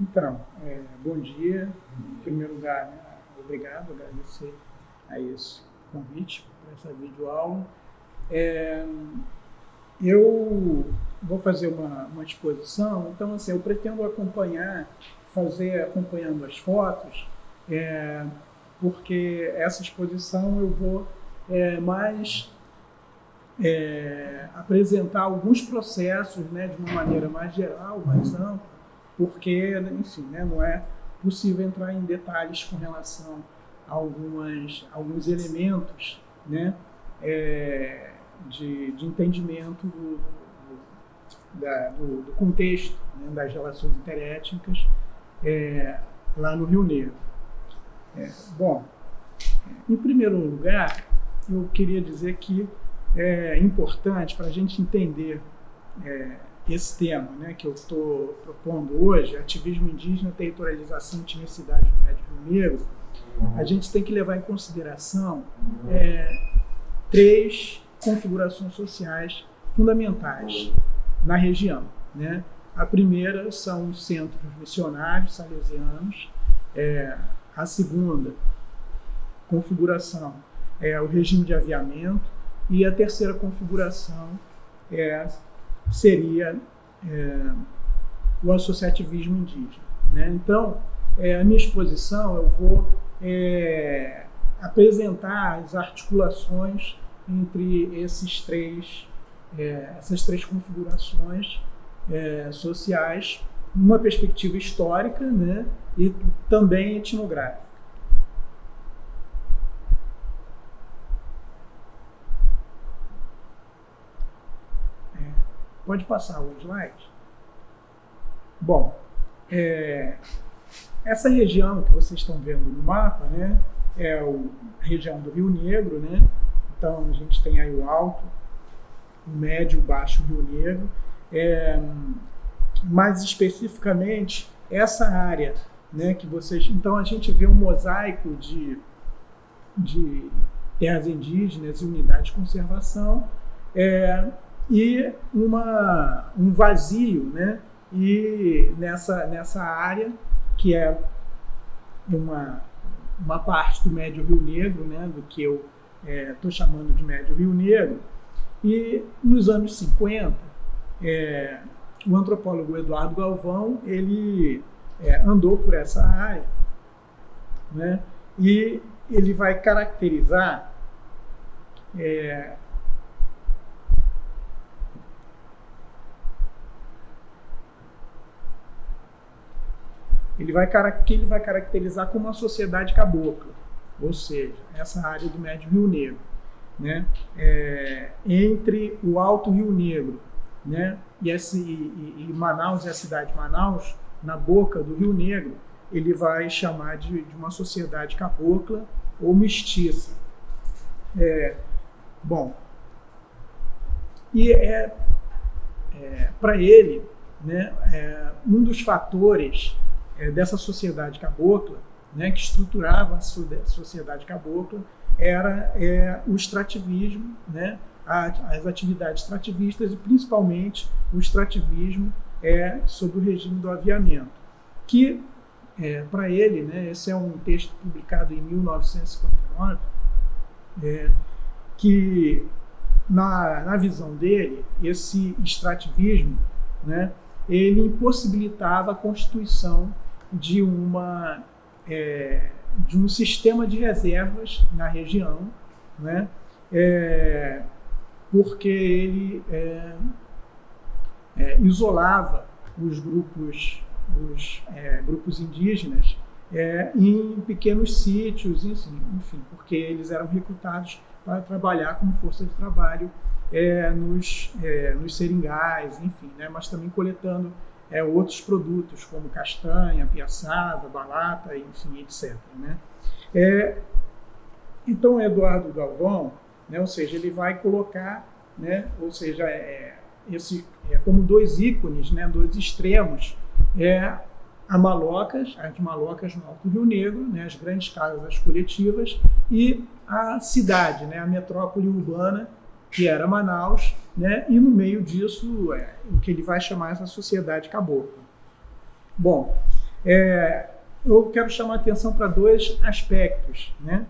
Então, bom dia. Em primeiro lugar, né, obrigado, agradecer a esse convite para essa videoaula. Eu vou fazer uma exposição, então assim, eu pretendo acompanhando as fotos, porque essa exposição eu vou mais apresentar alguns processos, né, de uma maneira mais geral, mais ampla, porque, enfim, né, não é possível entrar em detalhes com relação a alguns elementos, né, de entendimento do contexto, né, das relações interétnicas lá no Rio Negro. Bom, em primeiro lugar, eu queria dizer que é importante para a gente entender esse tema, né, que eu estou propondo hoje, ativismo indígena, territorialização e etnicidade no Médio Rio Negro. A gente tem que levar em consideração três configurações sociais fundamentais na região, né? A primeira são os centros missionários salesianos, a segunda configuração é o regime de aviamento, e a terceira configuração seria o associativismo indígena, né? Então, a minha exposição eu vou apresentar as articulações entre essas três configurações sociais, numa perspectiva histórica, né, e também etnográfica. Pode passar o slide? Bom, essa região que vocês estão vendo no mapa, né, é a região do Rio Negro, né? Então a gente tem aí o alto, o médio, o baixo Rio Negro. Mais especificamente, essa área, né, que vocês... Então a gente vê um mosaico de terras indígenas e unidades de conservação, e um vazio, né? E nessa área, que é uma parte do Médio Rio Negro, né? Do que eu estou chamando de Médio Rio Negro. E nos anos 50, o antropólogo Eduardo Galvão, ele andou por essa área, né? E ele vai caracterizar ele vai caracterizar como uma sociedade cabocla, ou seja, essa área do Médio Rio Negro, né? Entre o Alto Rio Negro, né, e Manaus, e a cidade de Manaus, na boca do Rio Negro, ele vai chamar de uma sociedade cabocla ou mestiça. Bom, e para ele, né, um dos fatores dessa sociedade cabocla, né, que estruturava a sociedade cabocla, era o extrativismo, né, as atividades extrativistas, e principalmente o extrativismo sob o regime do aviamento, que para ele, né, esse é um texto publicado em 1959, que na visão dele, esse extrativismo, né, ele impossibilitava a constituição de um sistema de reservas na região, né, porque ele isolava os grupos indígenas em pequenos sítios, enfim, porque eles eram recrutados para trabalhar como força de trabalho nos seringais, enfim, né, mas também coletando outros produtos, como castanha, piaçava, balata, enfim, etc. Né? Então, Eduardo Galvão, né, ou seja, ele vai colocar, né, ou seja, como dois ícones, né, dois extremos, as malocas no Alto Rio Negro, né, as grandes casas coletivas, e a cidade, né, a metrópole urbana, que era Manaus, né, e no meio disso o que ele vai chamar essa sociedade cabocla. Bom, Eu quero chamar a atenção para dois aspectos, né,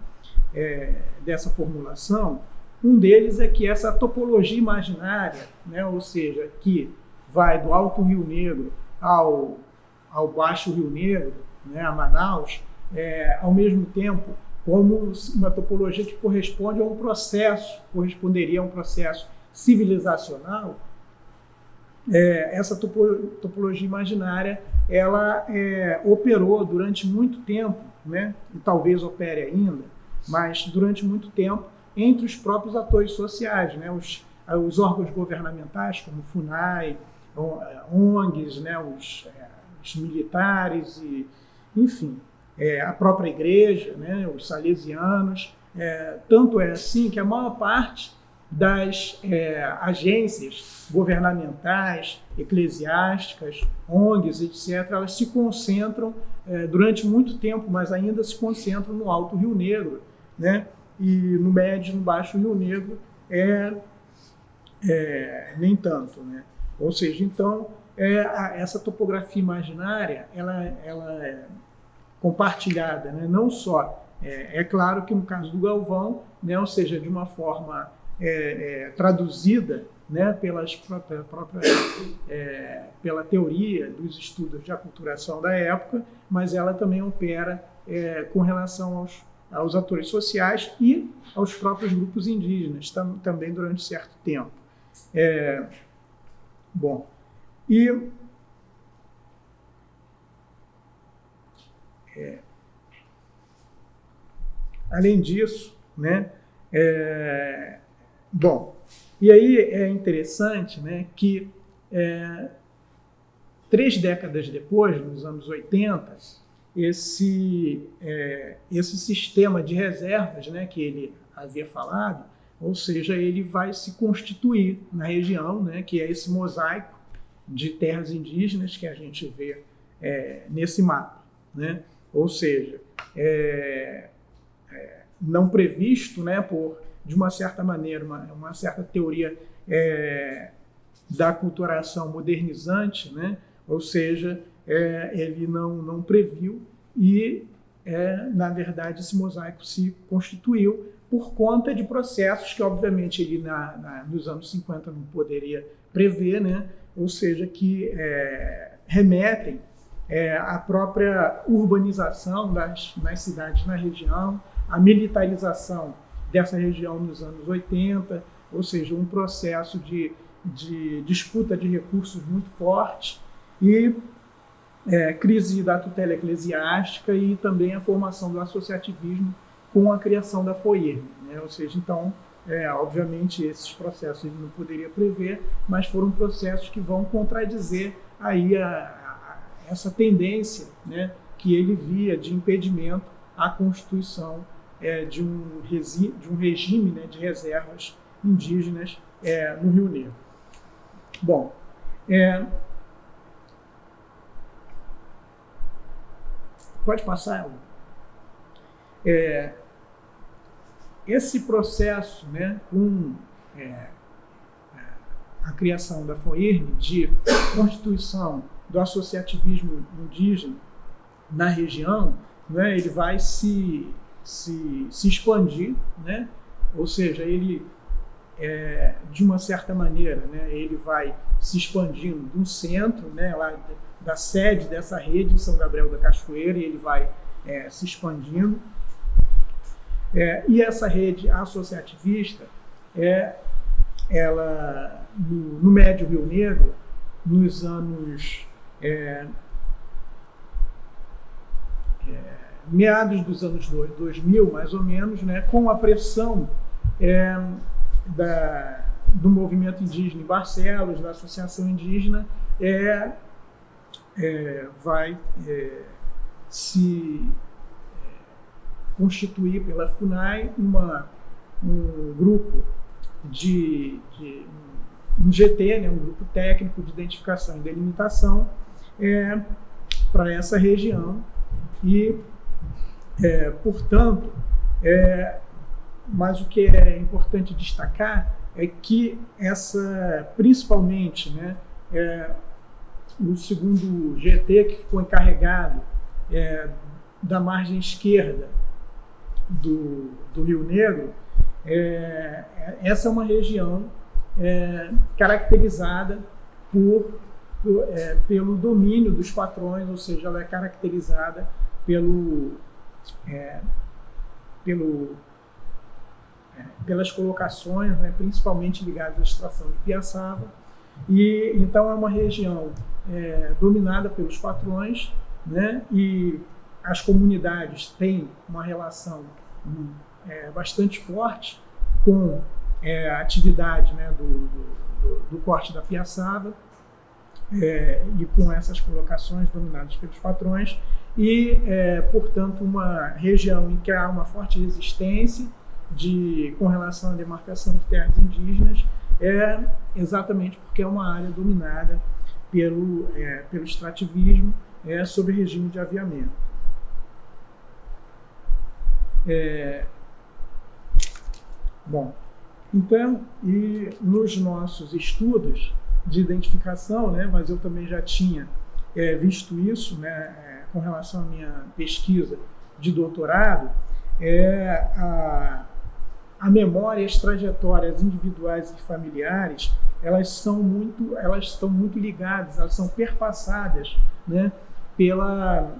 dessa formulação. Um deles é que essa topologia imaginária, né, ou seja, que vai do Alto Rio Negro ao Baixo Rio Negro, né, a Manaus, ao mesmo tempo como uma topologia que corresponde a um processo, corresponderia a um processo civilizacional. Essa topologia imaginária, ela operou durante muito tempo, né, e talvez opere ainda, mas durante muito tempo, entre os próprios atores sociais, né, os órgãos governamentais, como o FUNAI, ONGs, né, os militares, enfim, a própria igreja, né, os salesianos. Tanto é assim que a maior parte das agências governamentais, eclesiásticas, ONGs, etc., elas se concentram durante muito tempo, mas ainda se concentram no Alto Rio Negro, né? E no Médio e no Baixo Rio Negro nem tanto, né? Ou seja, então, essa topografia imaginária, ela é compartilhada, né? Não só, é claro que no caso do Galvão, né? Ou seja, de uma forma traduzida, né? Pela teoria dos estudos de aculturação da época, mas ela também opera com relação aos atores sociais e aos próprios grupos indígenas, também durante certo tempo. Bom, e além disso, né, bom, e aí é interessante, né, que 3 décadas depois, nos anos 80, esse sistema de reservas, né, que ele havia falado, ou seja, ele vai se constituir na região, né, que é esse mosaico de terras indígenas que a gente vê nesse mapa, né? Ou seja, não previsto, né, de uma certa maneira, uma certa teoria da aculturação modernizante, né? Ou seja, ele não previu e, na verdade, esse mosaico se constituiu por conta de processos que, obviamente, ele nos anos 50 não poderia prever, né? Ou seja, que remetem à própria urbanização nas cidades na região, a militarização dessa região nos anos 80, ou seja, um processo de disputa de recursos muito forte e crise da tutela eclesiástica e também a formação do associativismo com a criação da FOIRN, né? Ou seja, então, obviamente, esses processos ele não poderia prever, mas foram processos que vão contradizer aí essa tendência, né, que ele via de impedimento à constituição de um regime, né, de reservas indígenas no Rio Negro. Bom, pode passar, Ela? Esse processo, né, com a criação da FOIRN, de constituição do associativismo indígena na região, né, ele vai se expandir, né? Ou seja, ele, de uma certa maneira, né, ele vai se expandindo do centro, né, lá da sede dessa rede em São Gabriel da Cachoeira, e ele vai se expandindo. E essa rede associativista, ela, no Médio Rio Negro, nos anos meados dos anos 2000, mais ou menos, né, com a pressão do movimento indígena em Barcelos, da Associação Indígena, vai se constituir pela FUNAI um grupo um GT, né, um grupo técnico de identificação e delimitação para essa região e, portanto, mas o que é importante destacar é que principalmente, né, o segundo GT, que ficou encarregado da margem esquerda do Rio Negro, essa é uma região caracterizada pelo domínio dos patrões, ou seja, ela é caracterizada pelas colocações, né, principalmente ligadas à extração de piaçava, e então é uma região dominada pelos patrões, né, e as comunidades têm uma relação bastante forte com a atividade, né, do corte da piaçava, e com essas colocações dominadas pelos patrões, e, portanto, uma região em que há uma forte resistência com relação à demarcação de terras indígenas, exatamente porque é uma área dominada pelo extrativismo sob regime de aviamento. Bom, então, e nos nossos estudos de identificação, né, mas eu também já tinha visto isso, né, com relação à minha pesquisa de doutorado, a memória e as trajetórias individuais e familiares, elas estão muito ligadas, elas são perpassadas, né, pelo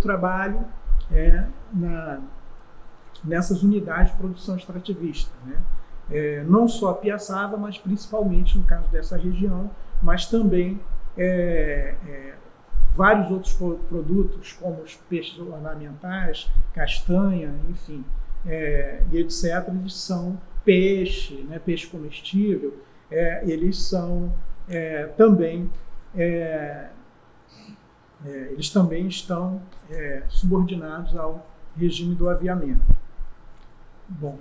trabalho nessas unidades de produção extrativista, né? Não só a piaçava, mas principalmente no caso dessa região, mas também vários outros produtos, como os peixes ornamentais, castanha, enfim, e etc., eles são peixe, né, peixe comestível, eles são também eles também estão subordinados ao regime do aviamento. Bom,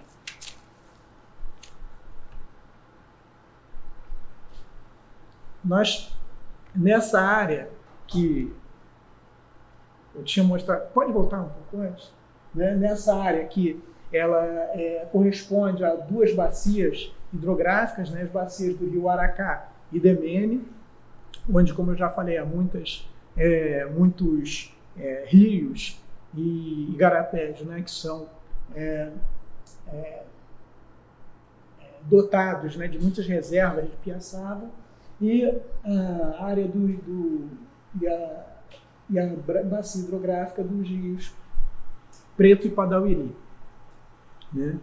nós, nessa área que eu tinha mostrado, pode voltar um pouco antes, né? Nessa área que ela corresponde a duas bacias hidrográficas, né? As bacias do rio Aracá e Demene, onde, como eu já falei, há muitos rios e igarapés, né? Que são dotados, né? De muitas reservas de piaçava, e a área e a bacia hidrográfica dos rios Preto e Padauiri, né?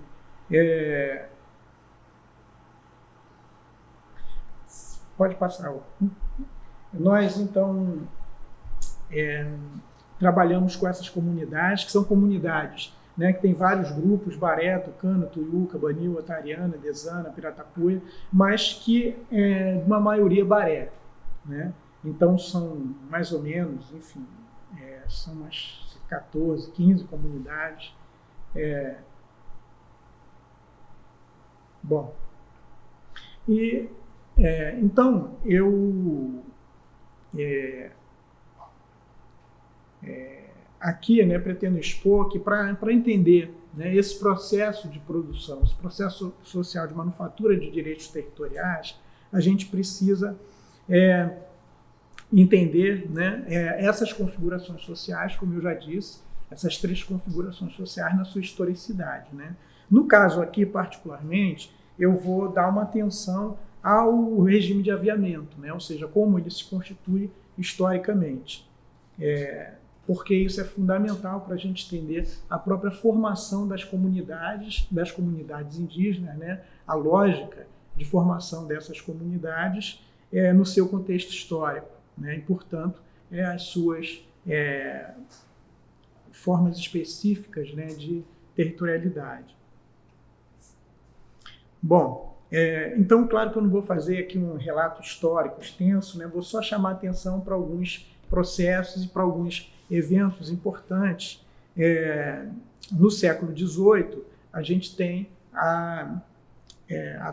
Pode passar. Nós, então, trabalhamos com essas comunidades, que são comunidades, né, que tem vários grupos, Baré, Tucano, Tuiuca, Banil, Atariana, Desana, Piratapuia, mas que uma maioria Baré, né? Então são mais ou menos, enfim, são umas 14, 15 comunidades. Bom, e então eu aqui, né, pretendo expor que para entender, né, esse processo de produção, esse processo social de manufatura de direitos territoriais, a gente precisa entender, né, essas configurações sociais, como eu já disse, essas três configurações sociais na sua historicidade, né? No caso aqui, particularmente, eu vou dar uma atenção ao regime de aviamento, né? Ou seja, como ele se constitui historicamente. Porque isso é fundamental para a gente entender a própria formação das comunidades indígenas, né? A lógica de formação dessas comunidades no seu contexto histórico, né? E, portanto, as suas formas específicas, né, de territorialidade. Bom, então, claro que eu não vou fazer aqui um relato histórico extenso, né? Vou só chamar a atenção para alguns processos e para alguns eventos importantes. No século XVIII, a gente tem a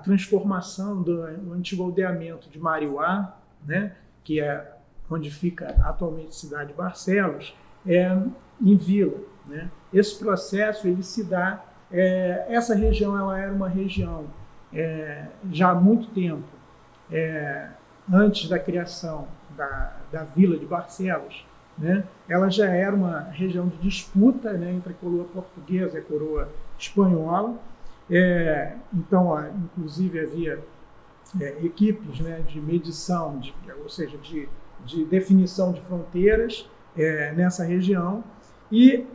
transformação do antigo aldeamento de Mariuá, né, que é onde fica atualmente a cidade de Barcelos, em vila, né? Esse processo ele se dá, essa região ela era uma região já há muito tempo antes da criação da vila de Barcelos, né, ela já era uma região de disputa, né, entre a coroa portuguesa e a coroa espanhola. Então, inclusive, havia equipes, né, de medição, ou seja, de definição de fronteiras nessa região. E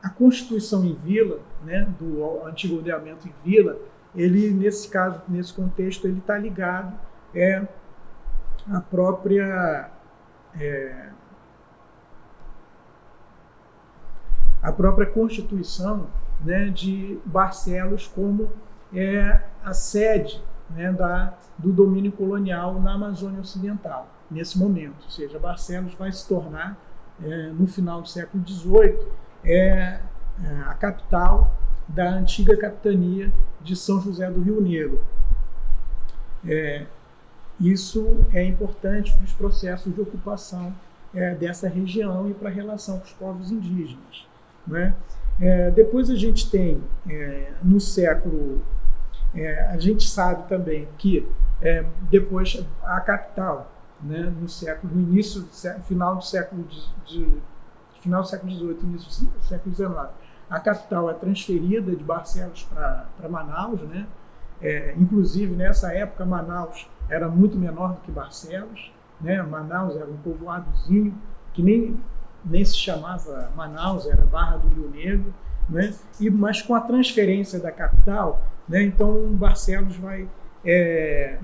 a Constituição em Vila, né, do antigo ordenamento em Vila, ele, nesse caso, nesse contexto, ele está ligado à própria Constituição, né, de Barcelos como a sede, né, do domínio colonial na Amazônia Ocidental, nesse momento. Ou seja, Barcelos vai se tornar, no final do século XVIII, a capital da antiga capitania de São José do Rio Negro. Isso é importante para os processos de ocupação dessa região e para a relação com os povos indígenas, né? Depois a gente tem, no século... a gente sabe também que depois a capital, né, final do século XVIII, início do século XIX, a capital é transferida de Barcelos para Manaus, né? Inclusive, nessa época, Manaus era muito menor do que Barcelos, né? Manaus era um povoadozinho que nem se chamava Manaus, era Barra do Rio Negro, né? Mas com a transferência da capital, né, então Barcelos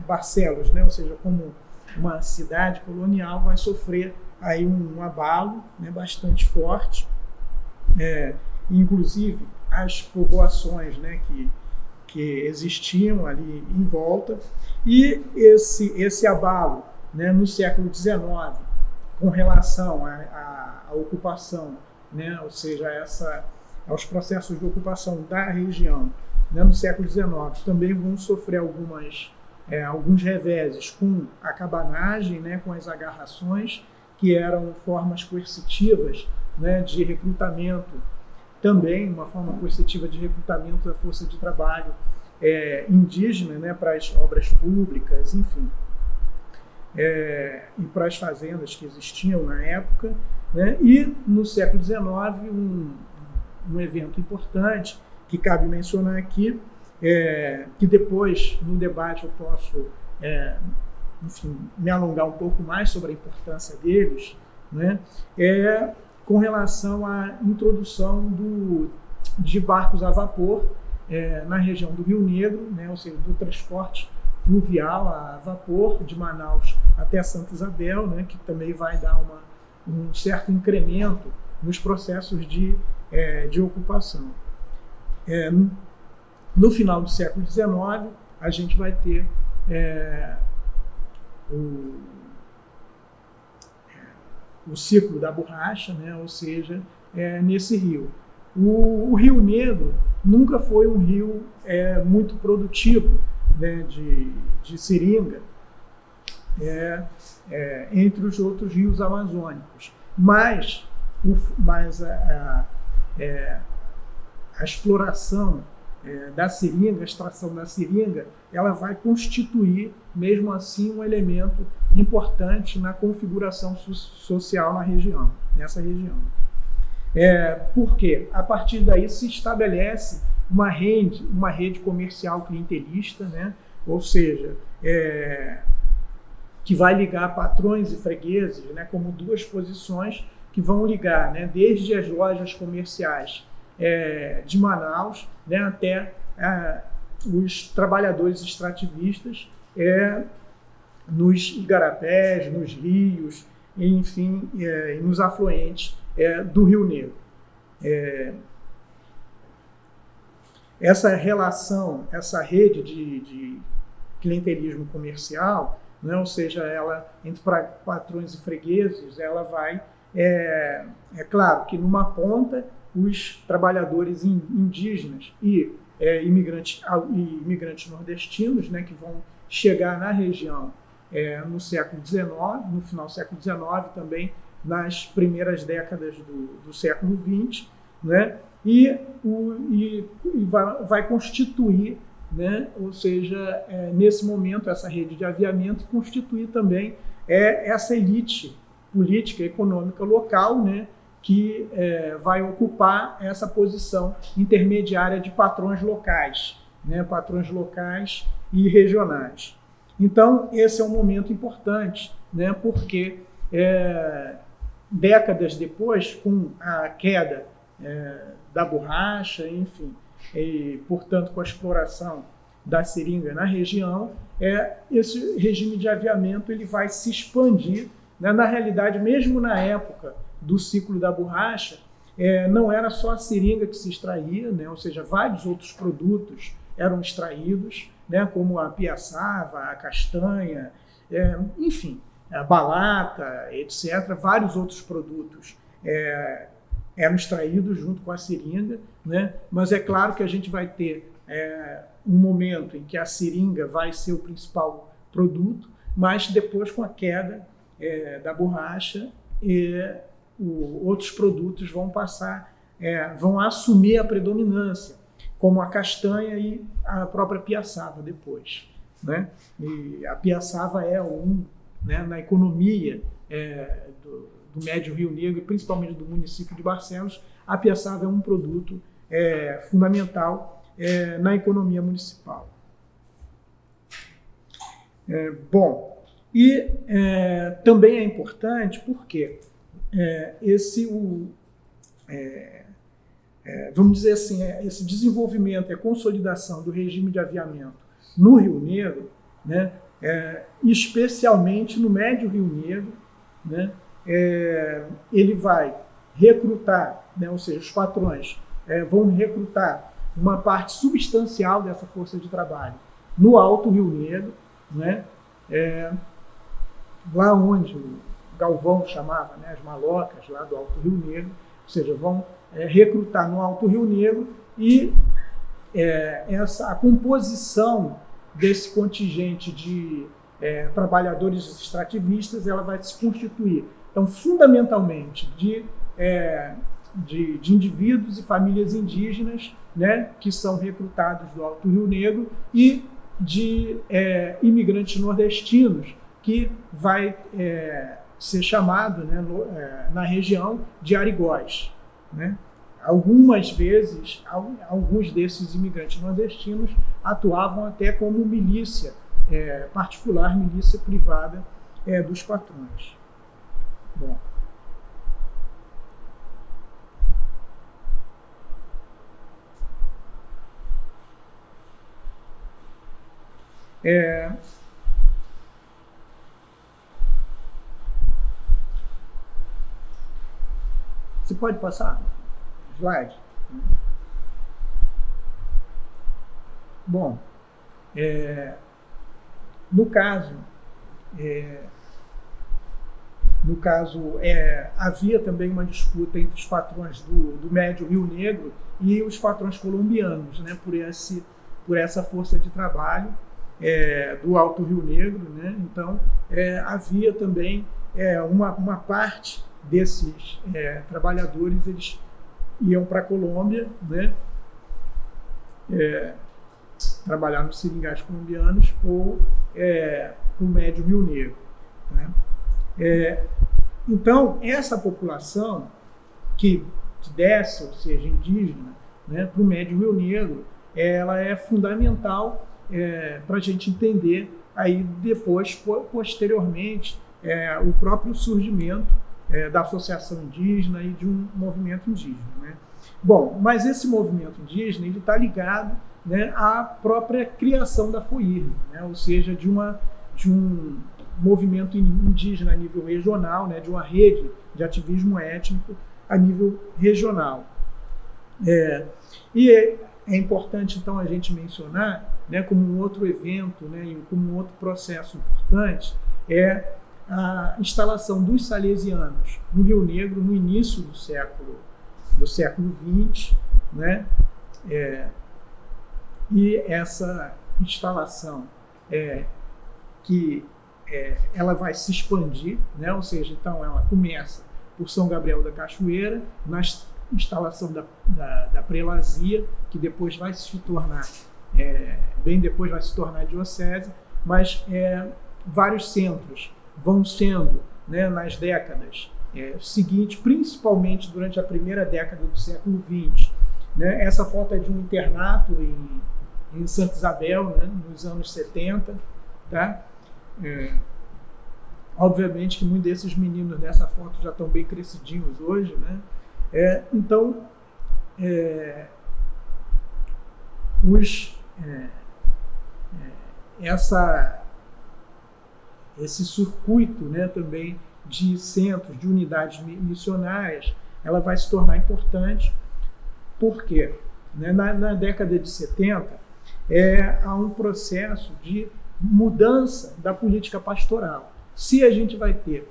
Barcelos, né, ou seja, como uma cidade colonial, vai sofrer aí um abalo, né, bastante forte. Inclusive as povoações, né, que existiam ali em volta, e esse abalo, né, no século XIX, com relação à ocupação, né, ou seja, aos processos de ocupação da região, né, no século XIX, também vão sofrer alguns reveses com a cabanagem, né, com as agarrações, que eram formas coercitivas, né, de recrutamento, também uma forma coercitiva de recrutamento da força de trabalho indígena, né, para as obras públicas, enfim, e para as fazendas que existiam na época, né? E no século XIX, um evento importante que cabe mencionar aqui, que depois, no debate, eu posso enfim, me alongar um pouco mais sobre a importância deles, né? Com relação à introdução de barcos a vapor na região do Rio Negro, né? Ou seja, do transporte fluvial a vapor de Manaus até Santa Isabel, né? Que também vai dar um certo incremento nos processos de ocupação. No final do século XIX, a gente vai ter o ciclo da borracha, né? Ou seja, nesse rio. O Rio Negro nunca foi um rio muito produtivo, né, de seringa entre os outros rios amazônicos, mas a exploração da seringa, a extração da seringa, ela vai constituir, mesmo assim, um elemento importante na configuração social nessa região. Porque, a partir daí, se estabelece uma rede comercial clientelista, né? Ou seja, que vai ligar patrões e fregueses, né, como duas posições que vão ligar, né, desde as lojas comerciais de Manaus, né, até os trabalhadores extrativistas nos igarapés, nos rios, enfim, nos afluentes do Rio Negro. Essa relação, essa rede de clientelismo comercial, né, ou seja, ela entre patrões e fregueses, ela vai, claro que numa ponta os trabalhadores indígenas e imigrantes nordestinos, né, que vão chegar na região no século XIX, no final do século XIX, também nas primeiras décadas do século XX, né, e vai constituir, né? Ou seja, nesse momento, essa rede de aviamento constitui também essa elite política e econômica local, né? Que vai ocupar essa posição intermediária de patrões locais, né? Patrões locais e regionais. Então, esse é um momento importante, né? Porque décadas depois, com a queda da borracha, enfim, e, portanto, com a exploração da seringa na região, esse regime de aviamento ele vai se expandir, né? Na realidade, mesmo na época do ciclo da borracha, não era só a seringa que se extraía, né? Ou seja, vários outros produtos eram extraídos, né? Como a piaçava, a castanha, enfim, a balata, etc. Vários outros produtos eram extraídos junto com a seringa, né? Mas é claro que a gente vai ter um momento em que a seringa vai ser o principal produto, mas depois, com a queda da borracha, outros produtos vão passar, vão assumir a predominância, como a castanha e a própria piaçava depois, né? E a piaçava né, na economia do Médio Rio Negro, e principalmente do município de Barcelos, a piaçava é um produto fundamental na economia municipal. Bom, e também é importante porque vamos dizer assim, esse desenvolvimento e a consolidação do regime de aviamento no Rio Negro, né, especialmente no Médio Rio Negro, né, ele vai recrutar, né, ou seja, os patrões vão recrutar uma parte substancial dessa força de trabalho no Alto Rio Negro, né, lá onde o Galvão chamava, né, as malocas lá do Alto Rio Negro, ou seja, vão recrutar no Alto Rio Negro, e a composição desse contingente de trabalhadores extrativistas, ela vai se constituir, então, fundamentalmente de indivíduos e famílias indígenas, né, que são recrutados do Alto Rio Negro, e de imigrantes nordestinos, que vai ser chamado, né, na região de arigóis, né? Algumas vezes, alguns desses imigrantes nordestinos atuavam até como milícia particular, milícia privada dos patrões. Bom. Você pode passar slide? Bom, no caso, havia também uma disputa entre os patrões do Médio Rio Negro e os patrões colombianos, né, por essa força de trabalho do Alto Rio Negro, né? Então, havia também uma parte desses trabalhadores, eles iam para a Colômbia, né? Trabalhar nos seringais colombianos ou no Médio Rio Negro, né? Então, essa população que desce, ou seja, indígena, né, para o Médio Rio Negro, ela é fundamental para a gente entender aí depois, posteriormente, o próprio surgimento da associação indígena e de um movimento indígena, né? Bom, mas esse movimento indígena está ligado, né, à própria criação da FOIRN, né? Ou seja, de um movimento indígena a nível regional, né, de uma rede de ativismo étnico a nível regional. E é importante, então, a gente mencionar, né, como um outro evento, né, como um outro processo importante, a instalação dos salesianos no Rio Negro no início do século XX, né? E essa instalação ela vai se expandir, né? Ou seja, então ela começa por São Gabriel da Cachoeira, na instalação da prelazia, que depois vai se tornar bem depois vai se tornar diocese, mas vários centros vão sendo, né, nas décadas seguintes, principalmente durante a primeira década do século XX. Né? Essa foto é de um internato em Santa Isabel, né, nos anos 70. Tá? Obviamente que muitos desses meninos nessa foto já estão bem crescidinhos hoje, né? Então, esse circuito, né, também de centros, de unidades missionárias, ela vai se tornar importante. Por quê? Né? Na década de 70, há um processo de mudança da política pastoral. Se a gente vai ter,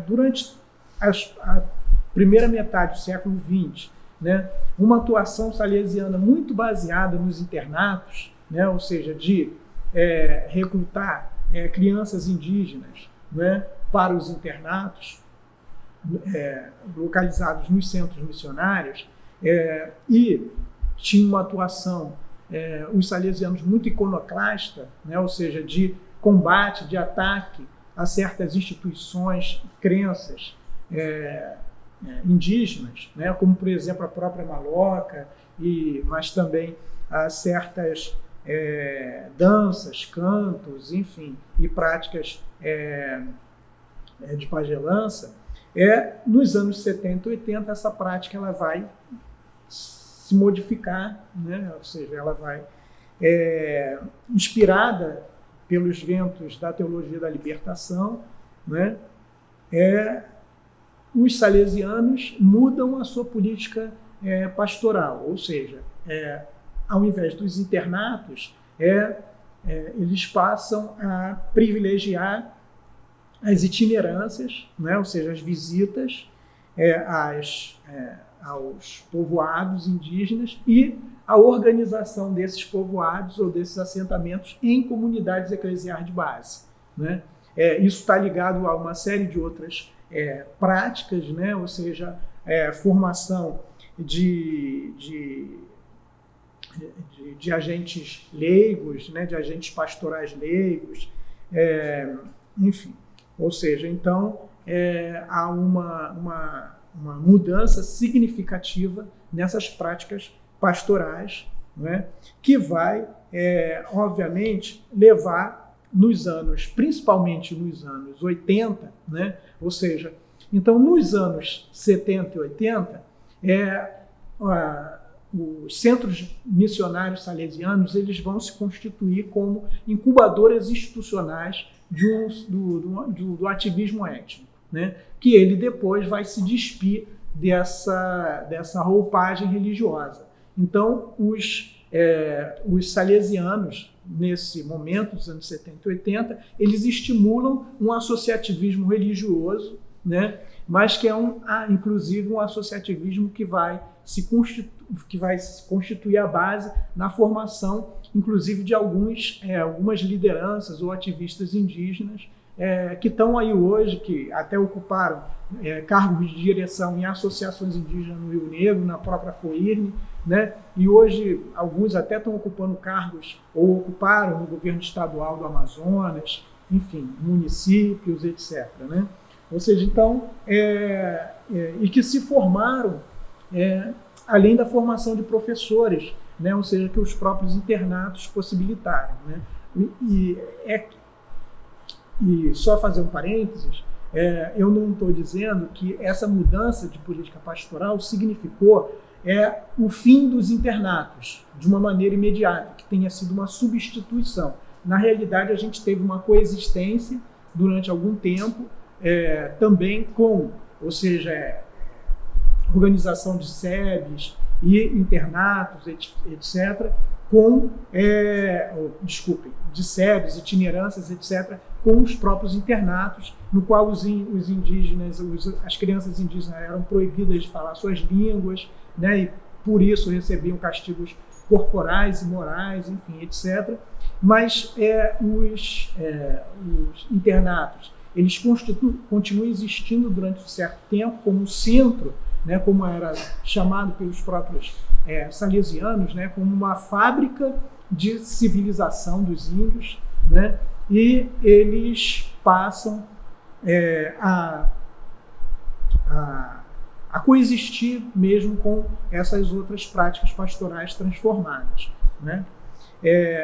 durante a primeira metade do século XX, né, uma atuação salesiana muito baseada nos internatos, né, ou seja, de recrutar crianças indígenas, né, para os internatos, localizados nos centros missionários, e tinha uma atuação, os salesianos, muito iconoclasta, né, ou seja, de combate, de ataque a certas instituições, crenças indígenas, né, como, por exemplo, a própria maloca, mas também a certas danças, cantos, enfim, e práticas de pagelança. Nos anos 70 e 80, essa prática ela vai se modificar, né? Ou seja, ela vai, inspirada pelos ventos da teologia da libertação, né? Os salesianos mudam a sua política pastoral, ou seja, ao invés dos internatos, eles passam a privilegiar as itinerâncias, né? Ou seja, as visitas aos povoados indígenas e a organização desses povoados ou desses assentamentos em comunidades eclesiais de base, né? Isso está ligado a uma série de outras práticas, né? Ou seja, formação de agentes leigos, né? De agentes pastorais leigos, enfim. Ou seja, então, há uma mudança significativa nessas práticas pastorais, né, que vai, obviamente, levar principalmente nos anos 80, né, ou seja, então, nos anos 70 e 80, os centros missionários salesianos eles vão se constituir como incubadoras institucionais do ativismo étnico, né? Que ele depois vai se despir dessa roupagem religiosa. Então, os salesianos, nesse momento, dos anos 70 e 80, eles estimulam um associativismo religioso, né? Mas que inclusive um associativismo que vai se constituir a base na formação, inclusive, de algumas lideranças ou ativistas indígenas que estão aí hoje, que até ocuparam cargos de direção em associações indígenas no Rio Negro, na própria FOIRN, né? E hoje alguns até estão ocupando cargos, ou ocuparam no governo estadual do Amazonas, enfim, municípios, etc., né? Ou seja, então, e que se formaram, além da formação de professores, né? Ou seja, que os próprios internatos possibilitaram, né? E só fazer um parênteses, eu não estou dizendo que essa mudança de política pastoral significou o fim dos internatos de uma maneira imediata, que tenha sido uma substituição. Na realidade, a gente teve uma coexistência durante algum tempo, também ou seja, organização de SEBs e internatos, etc., de SEBs, itinerâncias, etc., com os próprios internatos, no qual os indígenas, as crianças indígenas eram proibidas de falar suas línguas, né, e por isso recebiam castigos corporais e morais, enfim, etc. Mas os internatos, eles continuam existindo durante um certo tempo como um centro, né, como era chamado pelos próprios salesianos, né, como uma fábrica de civilização dos índios, né, e eles passam a coexistir mesmo com essas outras práticas pastorais transformadas, né?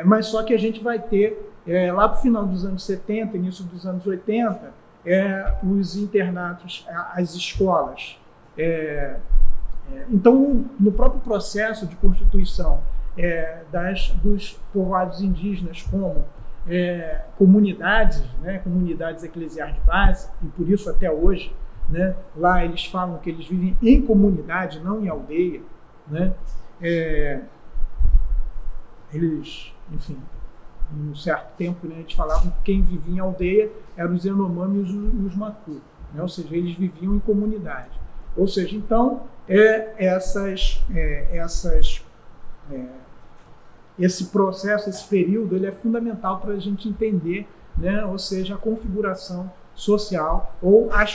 Mas só que a gente vai ter, lá para o final dos anos 70, início dos anos 80, os internatos, as escolas. Então, no próprio processo de constituição dos povoados indígenas como comunidades, né, comunidades eclesiais de base, e por isso até hoje, né, lá eles falam que eles vivem em comunidade, não em aldeia, né? Eles, enfim, em um certo tempo, né, eles falavam que quem vivia em aldeia eram os Yanomami e os Macu, né? Ou seja, eles viviam em comunidade. Ou seja, então, esse processo, esse período, ele é fundamental para a gente entender, né, ou seja, a configuração social ou a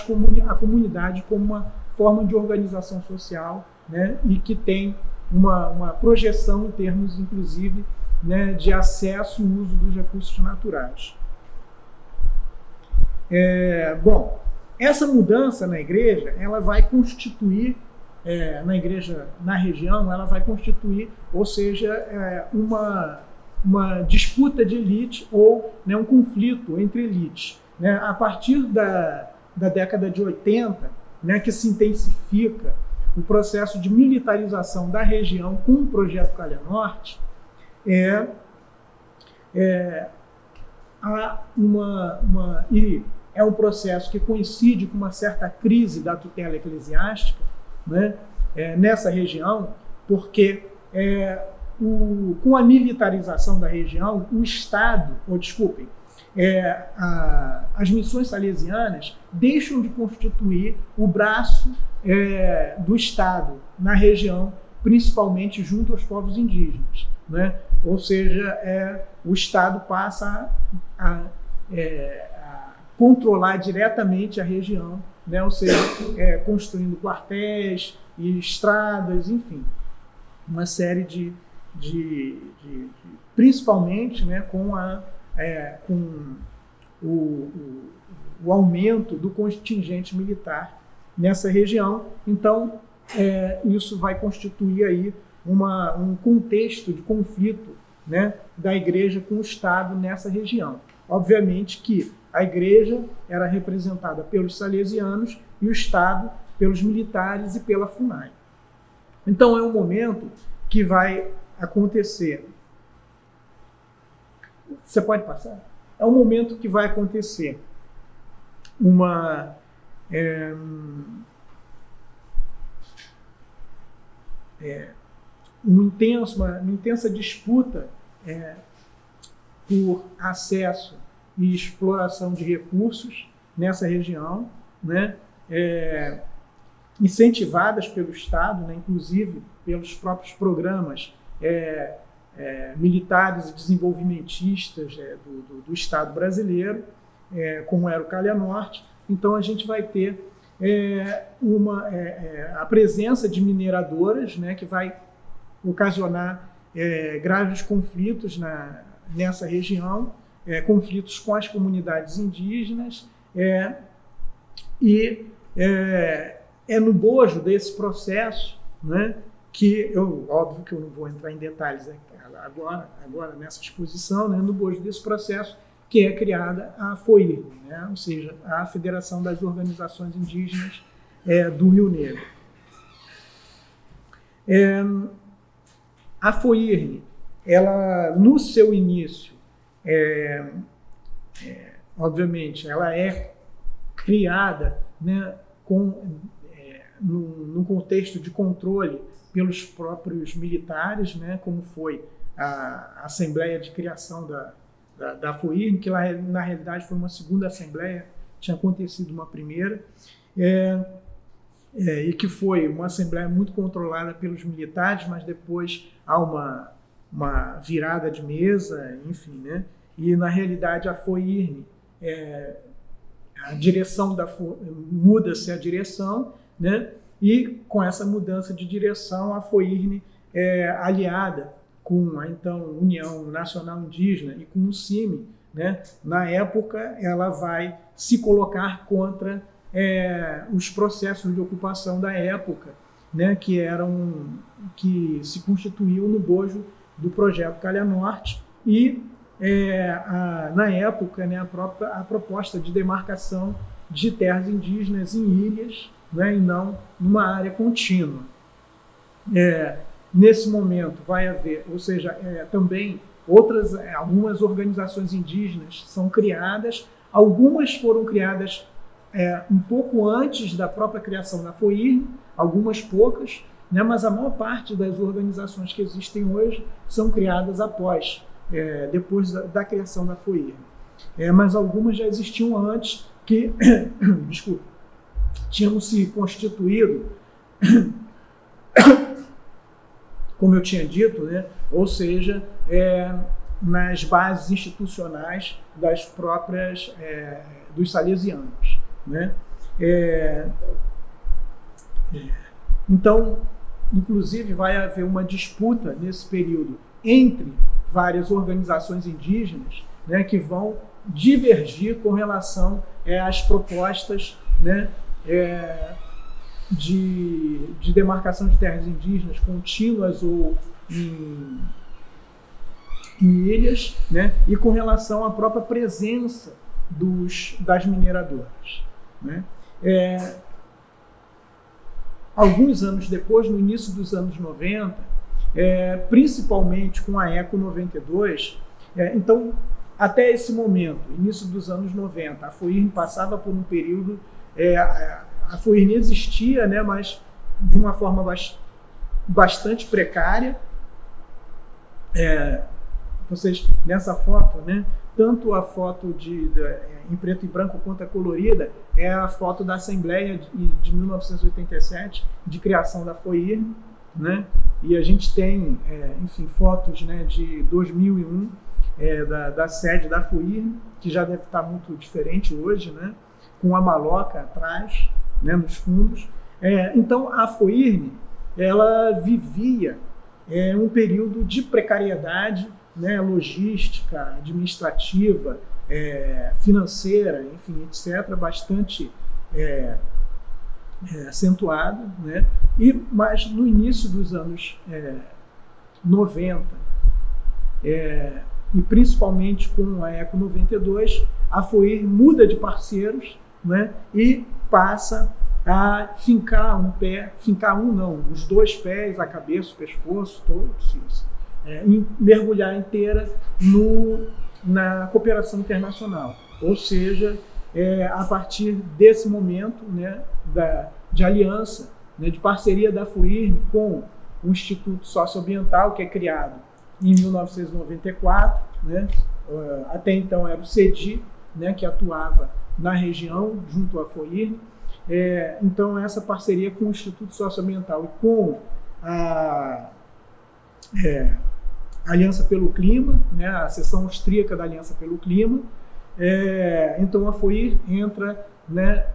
comunidade como uma forma de organização social, né, e que tem uma projeção em termos, inclusive, né, de acesso e uso dos recursos naturais. Bom, essa mudança na igreja, ela vai constituir, na região, ela vai constituir, ou seja, uma disputa de elite ou, né, um conflito entre elites. Né? A partir da década de 80, né, que se intensifica o processo de militarização da região com o Projeto Calha Norte, é um processo que coincide com uma certa crise da tutela eclesiástica, né, nessa região, porque com a militarização da região, o Estado, as missões salesianas deixam de constituir o braço do Estado na região, principalmente junto aos povos indígenas, né? Ou seja, o Estado passa a controlar diretamente a região, né? Ou seja, construindo quartéis e estradas, enfim, uma série de principalmente, né, com o aumento do contingente militar nessa região. Então, isso vai constituir aí um contexto de conflito, né, da igreja com o Estado nessa região. Obviamente que a igreja era representada pelos salesianos e o Estado pelos militares e pela FUNAI. Então, é um momento que vai acontecer. Você pode passar? É um momento que vai acontecer uma intensa disputa por acesso e exploração de recursos nessa região, né? Incentivadas pelo Estado, né? Inclusive pelos próprios programas militares e desenvolvimentistas do Estado brasileiro, como era o Calha Norte. Então, a gente vai ter a presença de mineradoras, né, que vai ocasionar graves conflitos nessa região, conflitos com as comunidades indígenas, e é no bojo desse processo, né, que óbvio que eu não vou entrar em detalhes agora nessa exposição, né, no bojo desse processo que é criada a FOIRN, né, ou seja, a Federação das Organizações Indígenas do Rio Negro. A FOIRN, ela, no seu início, obviamente, ela é criada, né, num contexto de controle pelos próprios militares, né, como foi a Assembleia de Criação da FOIRN, que lá, na realidade foi uma segunda Assembleia, tinha acontecido uma primeira, e que foi uma Assembleia muito controlada pelos militares, mas depois há uma virada de mesa, enfim, né? E na realidade a FOIRN, a direção muda-se a direção, né? E com essa mudança de direção a FOIRN aliada com a então União Nacional Indígena e com o CIMI, né, na época ela vai se colocar contra os processos de ocupação da época, né, que se constituíam no bojo do projeto Calha Norte e na época, né, a proposta de demarcação de terras indígenas em ilhas, né, e não numa área contínua. Nesse momento vai haver, ou seja, também algumas organizações indígenas são criadas, algumas foram criadas um pouco antes da própria criação da FOIRN, algumas poucas, né, mas a maior parte das organizações que existem hoje são criadas depois da criação da FOIRN. Mas algumas já existiam antes que, desculpa, tinham se constituído, como eu tinha dito, né, ou seja, nas bases institucionais das próprias dos salesianos, né? Então, inclusive, vai haver uma disputa nesse período entre várias organizações indígenas, né, que vão divergir com relação às propostas, né, de demarcação de terras indígenas contínuas ou em ilhas, né, e com relação à própria presença das mineradoras, né. Alguns anos depois, no início dos anos 90, principalmente com a ECO 92, então, até esse momento, início dos anos 90, a FOIRN passava por um período, a FOIRN existia, né, mas de uma forma bastante precária. Vocês, nessa foto, né, tanto a foto em preto e branco quanto a colorida é a foto da Assembleia de 1987, de criação da FOIRN, né, e a gente tem, enfim, fotos, né, de 2001, da sede da FOIRN, que já deve estar muito diferente hoje, né, com a maloca atrás, né, nos fundos. Então, a FOIRN, ela vivia um período de precariedade, né, logística, administrativa, financeira, enfim, etc., bastante acentuado, né? Mas no início dos anos 90, e principalmente com a ECO 92, a FOIRN muda de parceiros, né, e passa a fincar os dois pés, a cabeça, o pescoço, todos isso, e mergulhar inteira na cooperação internacional. Ou seja, a partir desse momento, né, de aliança, né, de parceria da FOIRN com o Instituto Socioambiental, que é criado em 1994, né, até então era o CEDI, né, que atuava na região junto à FOIRN. Então, essa parceria com o Instituto Socioambiental e com a Aliança pelo Clima, né, a seção austríaca da Aliança pelo Clima, então a FOIRN entra, né,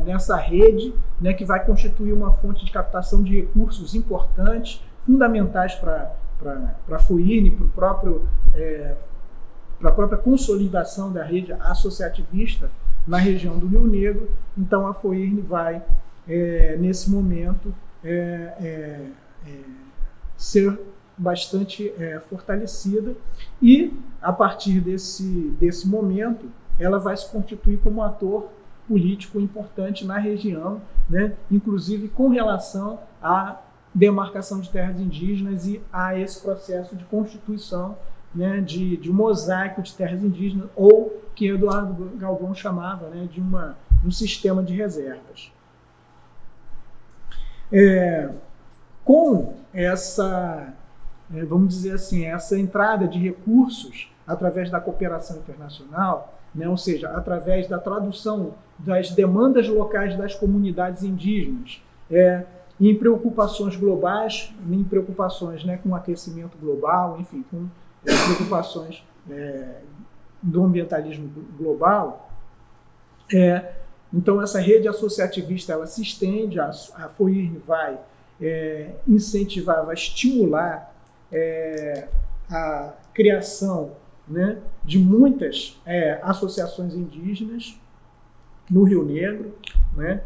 nessa rede, né, que vai constituir uma fonte de captação de recursos importantes, fundamentais para a FOIRN, para a própria consolidação da rede associativista na região do Rio Negro. Então a FOIRN vai, nesse momento, ser bastante fortalecida, e a partir desse momento ela vai se constituir como um ator político importante na região, né, inclusive com relação à demarcação de terras indígenas e a esse processo de constituição, né, de um mosaico de terras indígenas, ou que Eduardo Galvão chamava, né, de um sistema de reservas. Com essa, vamos dizer assim, essa entrada de recursos através da cooperação internacional, né, ou seja, através da tradução das demandas locais das comunidades indígenas, em preocupações globais, em preocupações, né, com o aquecimento global, enfim, com preocupações do ambientalismo global. Então, essa rede associativista ela se estende, a FOIRN vai incentivava, estimular a criação, né, de muitas associações indígenas no Rio Negro, né?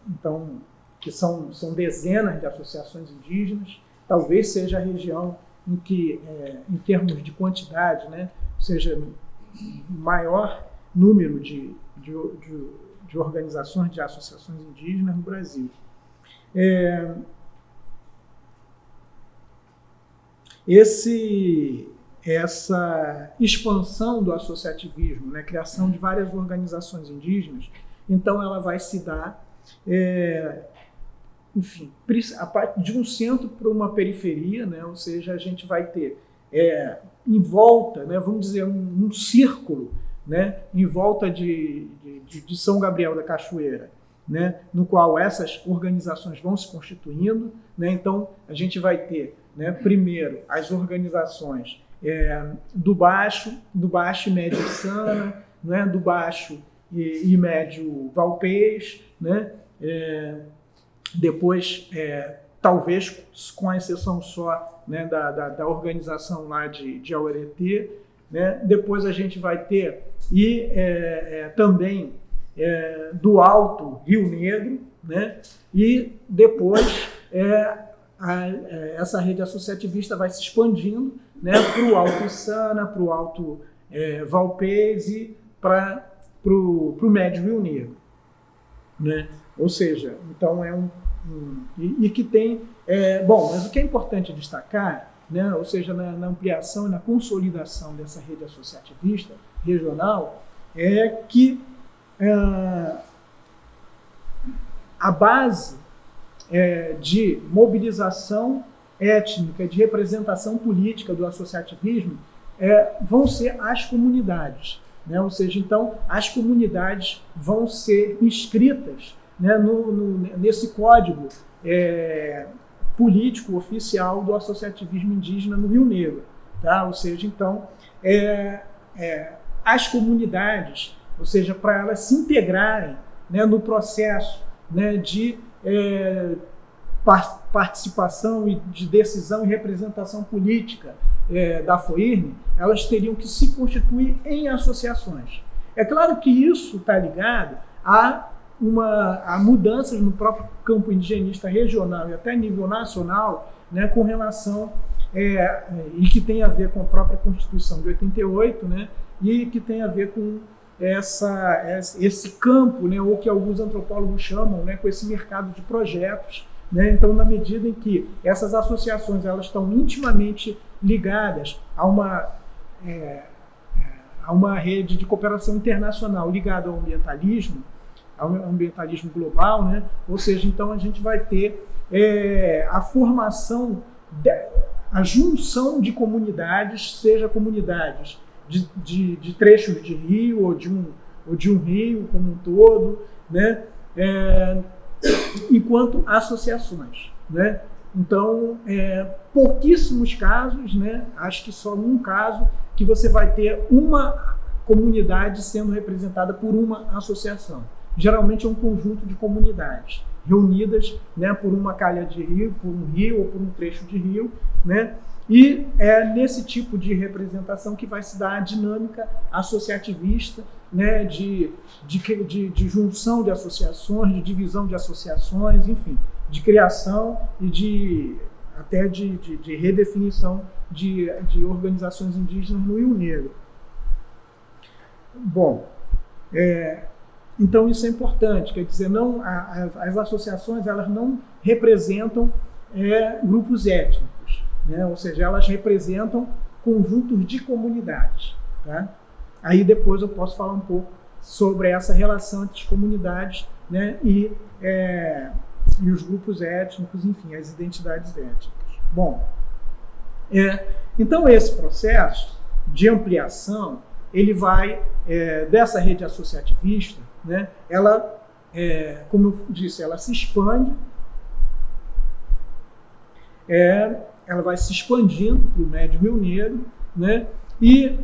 Então, que são dezenas de associações indígenas, talvez seja a região em que, em termos de quantidade, né, seja o maior número de organizações, de associações indígenas no Brasil. Essa expansão do associativismo, né, criação de várias organizações indígenas, então ela vai se dar, enfim, de um centro para uma periferia, né, ou seja, a gente vai ter em volta, né, vamos dizer, um círculo, né, em volta de São Gabriel da Cachoeira, né, no qual essas organizações vão se constituindo, né, então a gente vai ter, né, primeiro as organizações do Baixo e Médio Içana, né, do Baixo e Médio Valpês, né, depois, talvez com a exceção só, né, da organização lá de Aueretê, né, depois a gente vai ter também do Alto Rio Negro, né, e depois essa rede associativista vai se expandindo, né, para o Alto Içana, para o Alto Valpês e para o Médio Rio Negro, né? Ou seja, então e que tem... bom, mas o que é importante destacar, né, ou seja, na ampliação e na consolidação dessa rede associativista regional, é que a base de mobilização étnica, de representação política do associativismo vão ser as comunidades, né? Ou seja, então as comunidades vão ser inscritas, né, nesse código político oficial do associativismo indígena no Rio Negro, tá? Ou seja, então as comunidades, ou seja, para elas se integrarem, né, no processo, né, de participação e de decisão e representação política da FOIRN, elas teriam que se constituir em associações. É claro que isso está ligado a mudanças no próprio campo indigenista regional e até nível nacional, né, com relação, e que tem a ver com a própria Constituição de 88, né, e que tem a ver com esse campo, né, ou que alguns antropólogos chamam, né, com esse mercado de projetos, né? Então, na medida em que essas associações elas estão intimamente ligadas a uma rede de cooperação internacional ligada ao ambientalismo global, né? Ou seja, então a gente vai ter a formação, a junção de comunidades, seja comunidades de trechos de rio ou de um rio como um todo, né? Enquanto associações, né? Então, pouquíssimos casos, né? Acho que só um caso que você vai ter uma comunidade sendo representada por uma associação. Geralmente é um conjunto de comunidades reunidas, né, por uma calha de rio, por um rio ou por um trecho de rio, né? E é nesse tipo de representação que vai se dar a dinâmica associativista, né, de junção de associações, de divisão de associações, enfim, de criação e até de redefinição de organizações indígenas no Rio Negro. Bom, então isso é importante, quer dizer, não, as associações elas não representam grupos étnicos, né? Ou seja, elas representam conjuntos de comunidades, tá? Aí depois eu posso falar um pouco sobre essa relação entre as comunidades, né, e os grupos étnicos, enfim, as identidades étnicas. Bom, então esse processo de ampliação, ele vai, dessa rede associativista, né, ela, como eu disse, ela se expande, ela vai se expandindo para o Médio Rio Negro, né, e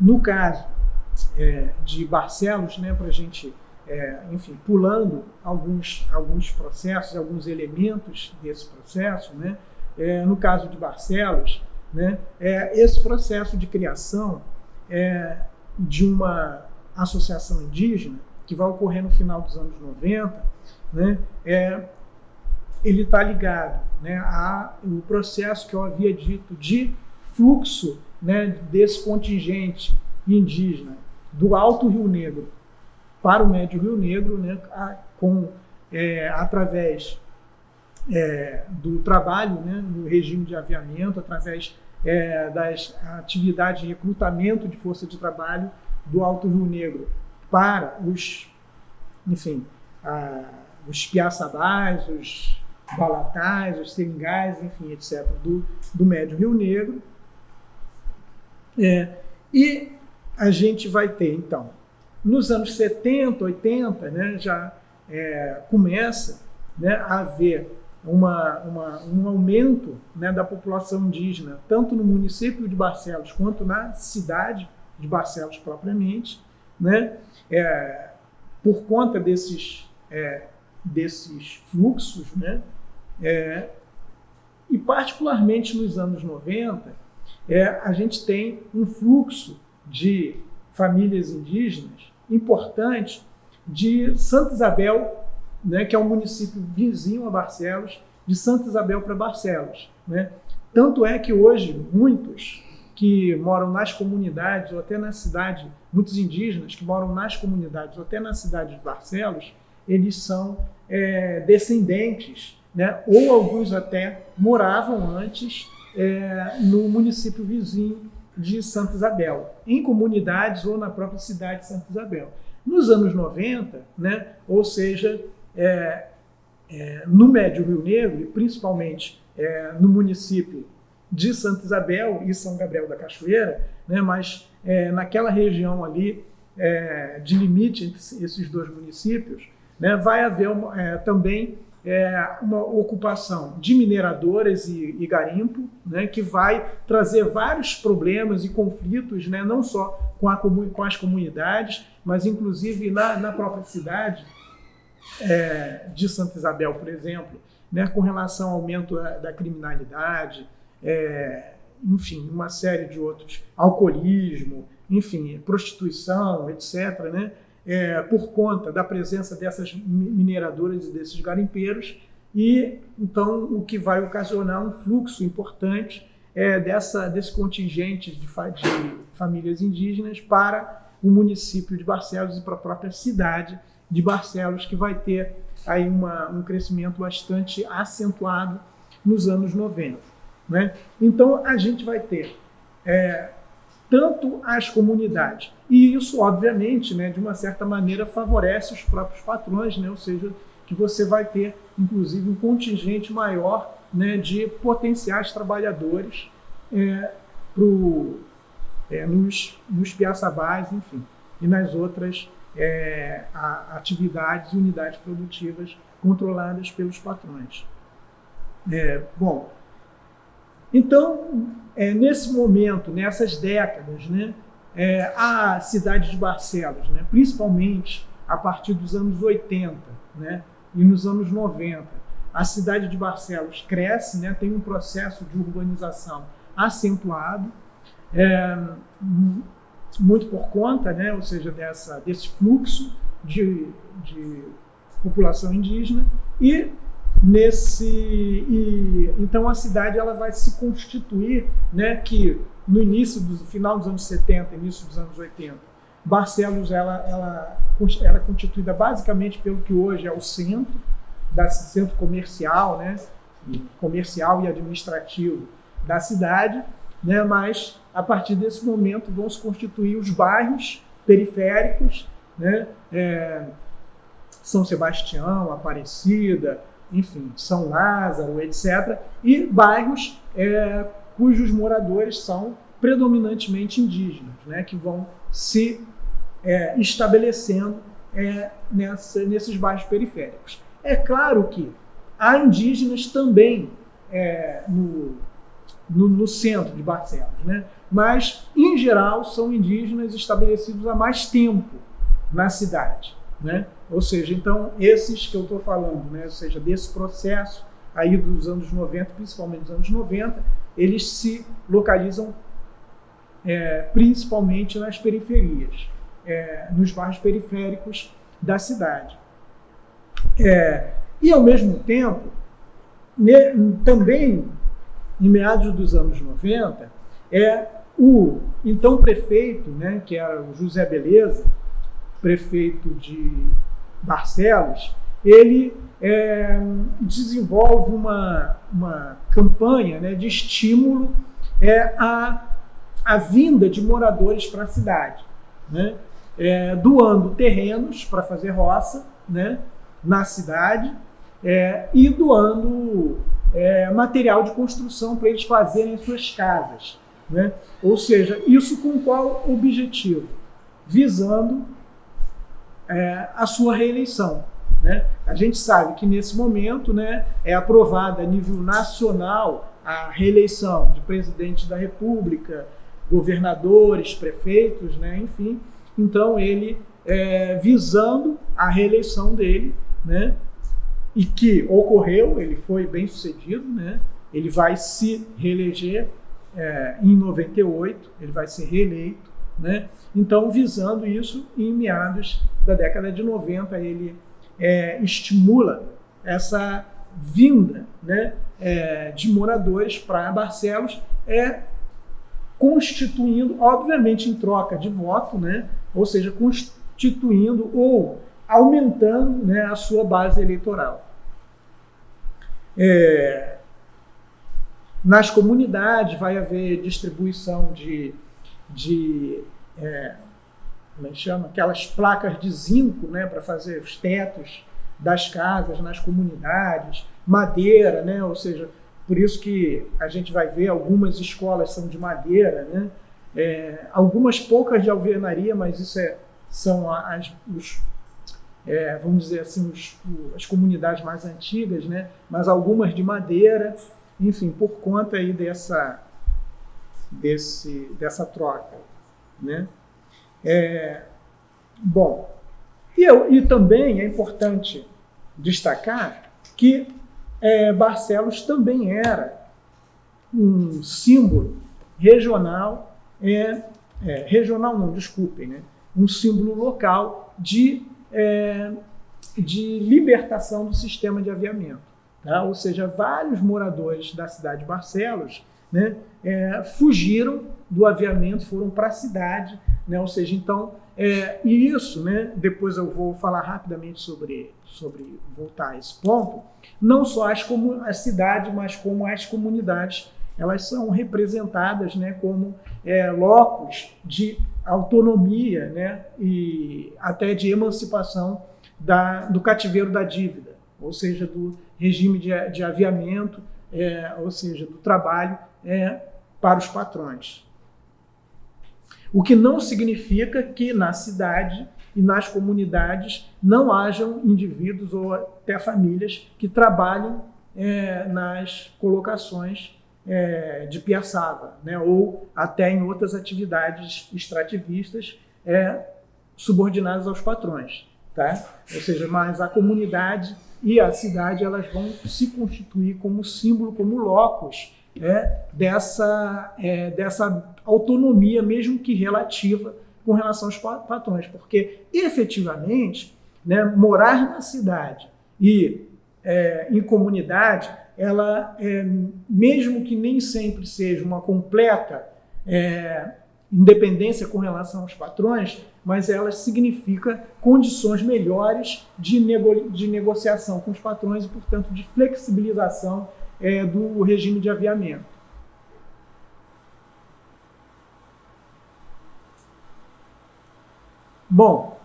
no caso de Barcelos, né, para a gente enfim, pulando alguns processos, alguns elementos desse processo, né? No caso de Barcelos, né? Esse processo de criação de uma associação indígena, que vai ocorrer no final dos anos 90, né? Ele está ligado, né, ao processo que eu havia dito de fluxo, né, desse contingente indígena do Alto Rio Negro para o Médio Rio Negro, né, através do trabalho, né, no regime de aviamento, através das atividades de recrutamento de força de trabalho do Alto Rio Negro para os piaçabás, os balatais, os seringais, enfim, etc., do Médio Rio Negro. E a gente vai ter, então, nos anos 70, 80, né, já começa, né, a haver um aumento, né, da população indígena, tanto no município de Barcelos quanto na cidade de Barcelos propriamente, né, por conta desses fluxos, né, e particularmente nos anos 90, a gente tem um fluxo de famílias indígenas importante de Santa Isabel, né, que é um município vizinho a Barcelos, de Santa Isabel para Barcelos, né? Tanto é que hoje muitos que moram nas comunidades ou até na cidade, muitos indígenas que moram nas comunidades ou até na cidade de Barcelos, eles são descendentes, né, ou alguns até moravam antes no município vizinho de Santa Isabel, em comunidades ou na própria cidade de Santa Isabel. Nos anos 90, né, ou seja, no Médio Rio Negro, e principalmente no município de Santa Isabel e São Gabriel da Cachoeira, né, mas naquela região ali de limite entre esses dois municípios, né, vai haver também uma ocupação de mineradoras e garimpo, né, que vai trazer vários problemas e conflitos, né, não só com as comunidades, mas inclusive na própria cidade de Santa Isabel, por exemplo, né, com relação ao aumento da criminalidade, enfim, uma série de outros, alcoolismo, enfim, prostituição, etc., né, por conta da presença dessas mineradoras e desses garimpeiros, e então o que vai ocasionar um fluxo importante desse contingente de famílias indígenas para o município de Barcelos e para a própria cidade de Barcelos, que vai ter aí um crescimento bastante acentuado nos anos 90. Né? Então a gente vai ter tanto as comunidades, e isso obviamente, né, de uma certa maneira favorece os próprios patrões, né? Ou seja, que você vai ter inclusive um contingente maior, né, de potenciais trabalhadores nos piaçabás, enfim, e nas outras atividades e unidades produtivas controladas pelos patrões. Bom, então, nesse momento, nessas décadas, né, a cidade de Barcelos, né, principalmente a partir dos anos 80, né, e nos anos 90, a cidade de Barcelos cresce, né, tem um processo de urbanização acentuado, muito por conta, né, ou seja, desse fluxo de população indígena, então a cidade ela vai se constituir, né, que no final dos anos 70, início dos anos 80, Barcelos ela é constituída basicamente pelo que hoje é o centro comercial, né, comercial e administrativo da cidade, né, mas a partir desse momento vão se constituir os bairros periféricos, né, São Sebastião, Aparecida, enfim, São Lázaro, etc., e bairros cujos moradores são predominantemente indígenas, né, que vão se estabelecendo nesses bairros periféricos. É claro que há indígenas também no centro de Barcelos, né, mas, em geral, são indígenas estabelecidos há mais tempo na cidade, né? Ou seja, então, esses que eu estou falando, né? Ou seja, desse processo aí dos anos 90, principalmente dos anos 90, eles se localizam principalmente nas periferias, nos bairros periféricos da cidade. E, ao mesmo tempo, também, em meados dos anos 90, o então prefeito, né, que era o José Beleza, prefeito de Barcelos, ele desenvolve uma campanha, né, de estímulo à vinda de moradores para a cidade, né, doando terrenos para fazer roça, né, na cidade, e doando material de construção para eles fazerem suas casas, né? Ou seja, isso com qual objetivo? Visando a sua reeleição, né? A gente sabe que nesse momento, né, é aprovada a nível nacional a reeleição de presidente da República, governadores, prefeitos, né, enfim. Então ele, visando a reeleição dele, né, e que ocorreu, ele foi bem sucedido, né, ele vai se reeleger em 98, ele vai ser reeleito, né? Então, visando isso, em meados da década de 90, ele estimula essa vinda, né, de moradores para Barcelos, constituindo, obviamente em troca de voto, né, ou seja, constituindo ou aumentando, né, a sua base eleitoral. Nas comunidades vai haver distribuição de como é que chama? Aquelas placas de zinco, né, para fazer os tetos das casas nas comunidades, madeira, né, ou seja, por isso que a gente vai ver algumas escolas são de madeira, né, algumas poucas de alvenaria, mas isso são vamos dizer assim, as comunidades mais antigas, né, mas algumas de madeira, enfim, por conta aí dessa troca, né? Bom, e também é importante destacar que Barcelos também era um símbolo regional, regional não, desculpem, né? Um símbolo local de libertação do sistema de aviamento. Tá? Ou seja, vários moradores da cidade de Barcelos, né, fugiram do aviamento, foram para a cidade, né? Ou seja, então, e isso, né, depois eu vou falar rapidamente sobre voltar a esse ponto, não só a cidade, mas como as comunidades, elas são representadas, né, como locos de autonomia, né, e até de emancipação do cativeiro da dívida, ou seja, do regime de aviamento, ou seja, do trabalho para os patrões. O que não significa que na cidade e nas comunidades não hajam indivíduos ou até famílias que trabalhem nas colocações de piaçava, né, ou até em outras atividades extrativistas subordinadas aos patrões. Tá? Ou seja, mas a comunidade e a cidade, elas vão se constituir como símbolo, como locus dessa autonomia, mesmo que relativa, com relação aos patrões, porque efetivamente, né, morar na cidade e em comunidade, ela, mesmo que nem sempre seja uma completa independência com relação aos patrões, mas ela significa condições melhores de negociação com os patrões e, portanto, de flexibilização do regime de aviamento. Bom,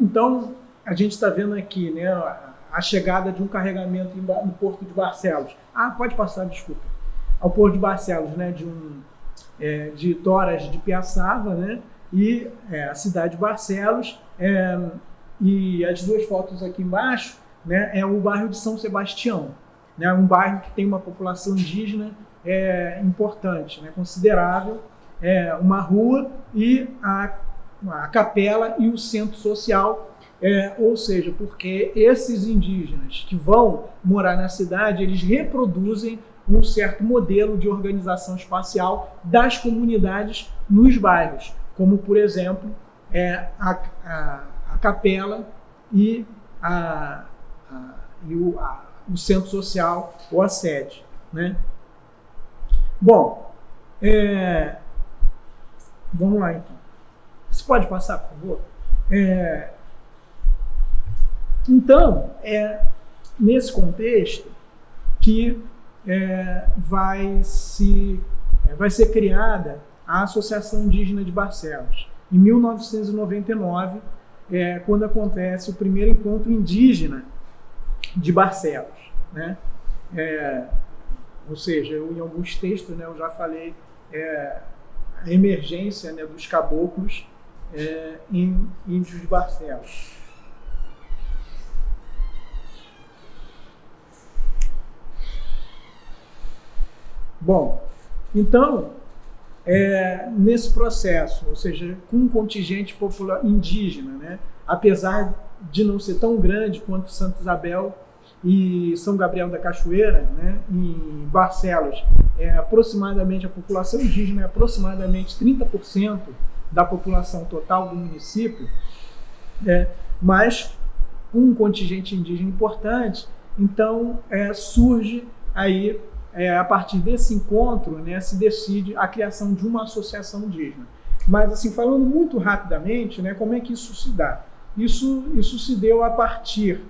então a gente está vendo aqui, né, a chegada de um carregamento no Porto de Barcelos. Pode passar, desculpa. Ao Porto de Barcelos, né, de toras de piaçava, né, e a cidade de Barcelos, e as duas fotos aqui embaixo, né, é o bairro de São Sebastião, né, um bairro que tem uma população indígena importante, né, considerável, uma rua, e a capela e o centro social, ou seja, porque esses indígenas que vão morar na cidade, eles reproduzem um certo modelo de organização espacial das comunidades nos bairros, como, por exemplo, a capela e o centro social ou a sede, né? Bom, vamos lá então. Você pode passar, por favor? Então, nesse contexto que vai ser criada a Associação Indígena de Barcelos, em 1999, quando acontece o primeiro encontro indígena de Barcelos, né? Ou seja, em alguns textos, né, eu já falei a emergência, né, dos caboclos em índios de Barcelos. Bom, então, nesse processo, ou seja, com um contingente popular indígena, né, apesar de não ser tão grande quanto Santa Isabel e São Gabriel da Cachoeira, né, em Barcelos, aproximadamente a população indígena é aproximadamente 30% da população total do município, mas com um contingente indígena importante, então surge aí, a partir desse encontro, né, se decide a criação de uma associação indígena. Mas, assim, falando muito rapidamente, né, como é que isso se dá? Isso se deu a partir...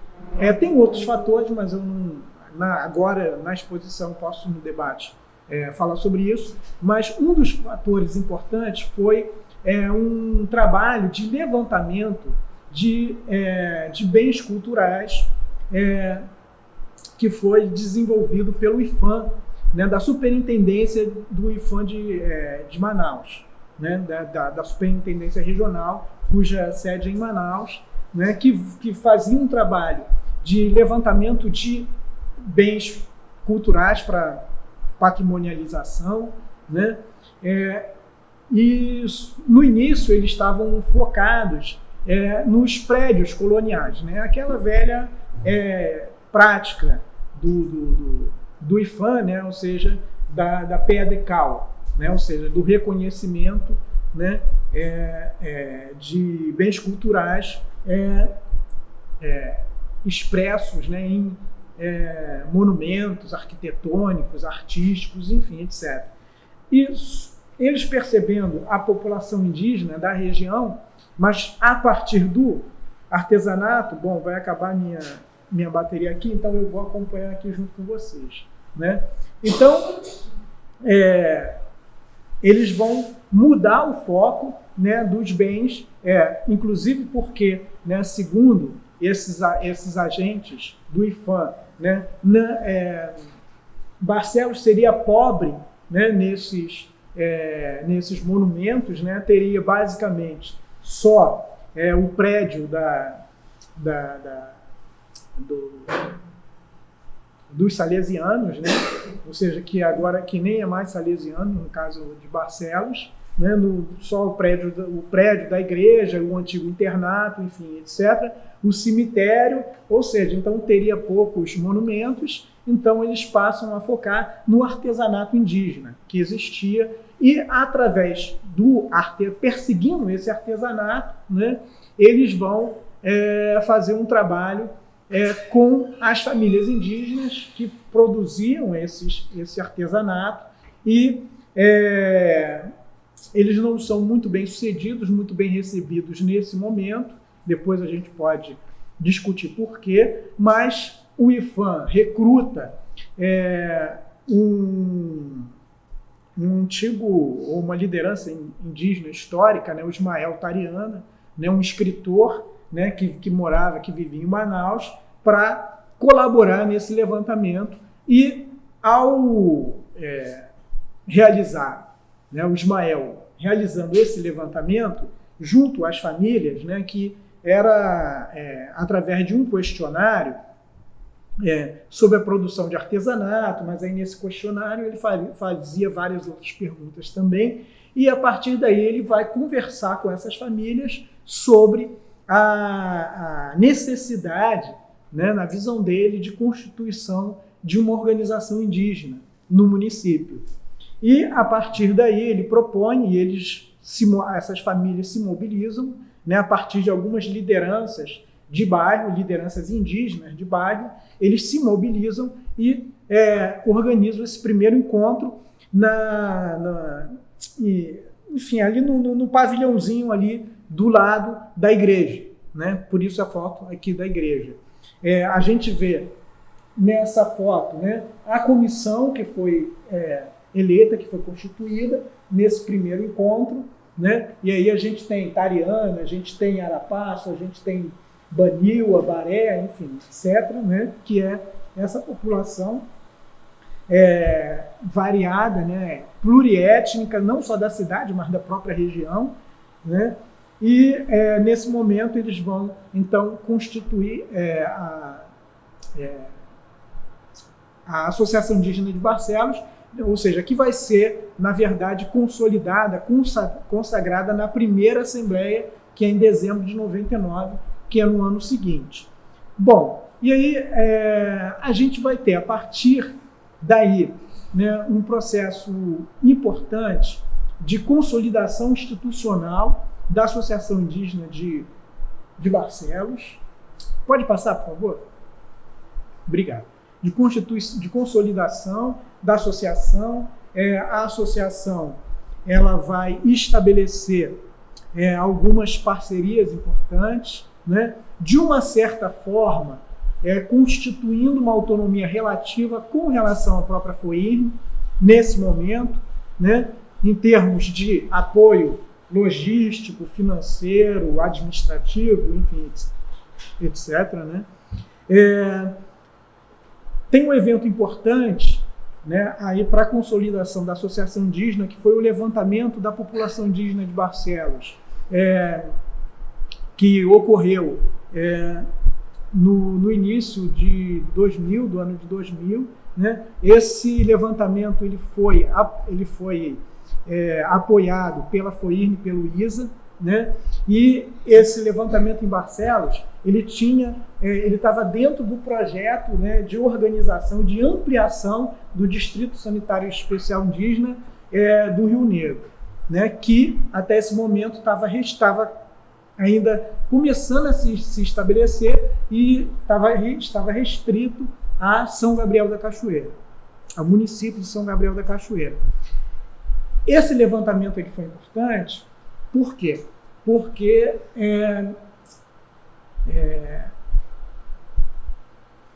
tem outros fatores, mas eu não, agora, na exposição, posso, no debate, falar sobre isso. Mas um dos fatores importantes foi um trabalho de levantamento de bens culturais que foi desenvolvido pelo IPHAN, né, da Superintendência do IPHAN de Manaus, né, da Superintendência Regional, cuja sede é em Manaus, né, que fazia um trabalho de levantamento de bens culturais para patrimonialização, né, e no início eles estavam focados nos prédios coloniais, né, aquela velha prática do IPHAN, né, ou seja, da PEDECAL, né, ou seja, do reconhecimento, né, de bens culturais expressos, né, em monumentos arquitetônicos, artísticos, enfim, etc. E eles percebendo a população indígena da região, mas a partir do artesanato, bom, vai acabar minha bateria aqui, então eu vou acompanhar aqui junto com vocês, né? Então, eles vão mudar o foco, né, dos bens, inclusive porque, né, segundo esses agentes do IPHAN, né, Barcelos seria pobre, né, nesses monumentos, né, teria basicamente só o prédio dos salesianos, né? Ou seja, que agora que nem é mais salesiano, no caso de Barcelos, né? Só o prédio da igreja, o antigo internato, enfim, etc. O cemitério, ou seja, então teria poucos monumentos, então eles passam a focar no artesanato indígena que existia e através perseguindo esse artesanato, né? Eles vão fazer um trabalho com as famílias indígenas que produziam esse artesanato e eles não são muito bem sucedidos, muito bem recebidos nesse momento. Depois a gente pode discutir por quê, mas o IPHAN recruta um uma liderança indígena histórica, né, o Ismael Tariana, né, um escritor, né, que vivia em Manaus, para colaborar nesse levantamento e ao realizar, né, o Ismael realizando esse levantamento junto às famílias, né, que era através de um questionário sobre a produção de artesanato, mas aí nesse questionário ele fazia várias outras perguntas também, e a partir daí ele vai conversar com essas famílias sobre a necessidade, né, na visão dele, de constituição de uma organização indígena no município. E a partir daí ele propõe, e essas famílias se mobilizam, né, a partir de algumas lideranças de bairro, lideranças indígenas de bairro, eles se mobilizam e organizam esse primeiro encontro enfim, ali no pavilhãozinho ali do lado da igreja, né? Por isso a foto aqui da igreja. A gente vê nessa foto, né, a comissão que foi eleita, que foi constituída nesse primeiro encontro, né? E aí a gente tem Tariana, a gente tem Arapaço, a gente tem Baniwa, Baré, enfim, etc., né? Que é essa população variada, né? Pluriétnica, não só da cidade, mas da própria região, né? E nesse momento eles vão então constituir a Associação Indígena de Barcelos, ou seja, que vai ser, na verdade, consolidada, consagrada na primeira Assembleia, que é em dezembro de 99, que é no ano seguinte. Bom, e aí a gente vai ter, a partir daí, né, um processo importante de consolidação institucional da Associação Indígena de Barcelos. Pode passar, por favor? Obrigado. De consolidação da associação. A associação ela vai estabelecer algumas parcerias importantes, né? De uma certa forma, constituindo uma autonomia relativa com relação à própria FOIRN, nesse momento, né? Em termos de apoio logístico, financeiro, administrativo, enfim, etc., né? Tem um evento importante, né, aí para a consolidação da Associação Indígena, que foi o levantamento da população indígena de Barcelos, que ocorreu no início de 2000, do ano de 2000, né? Esse levantamento ele foi apoiado pela FOIRN, pelo ISA, né? E esse levantamento em Barcelos, ele estava dentro do projeto, né, de organização, de ampliação do Distrito Sanitário Especial Indígena do Rio Negro, né, que até esse momento estava ainda começando a se estabelecer e estava restrito a São Gabriel da Cachoeira, ao município de São Gabriel da Cachoeira. Esse levantamento aqui foi importante, por quê? Porque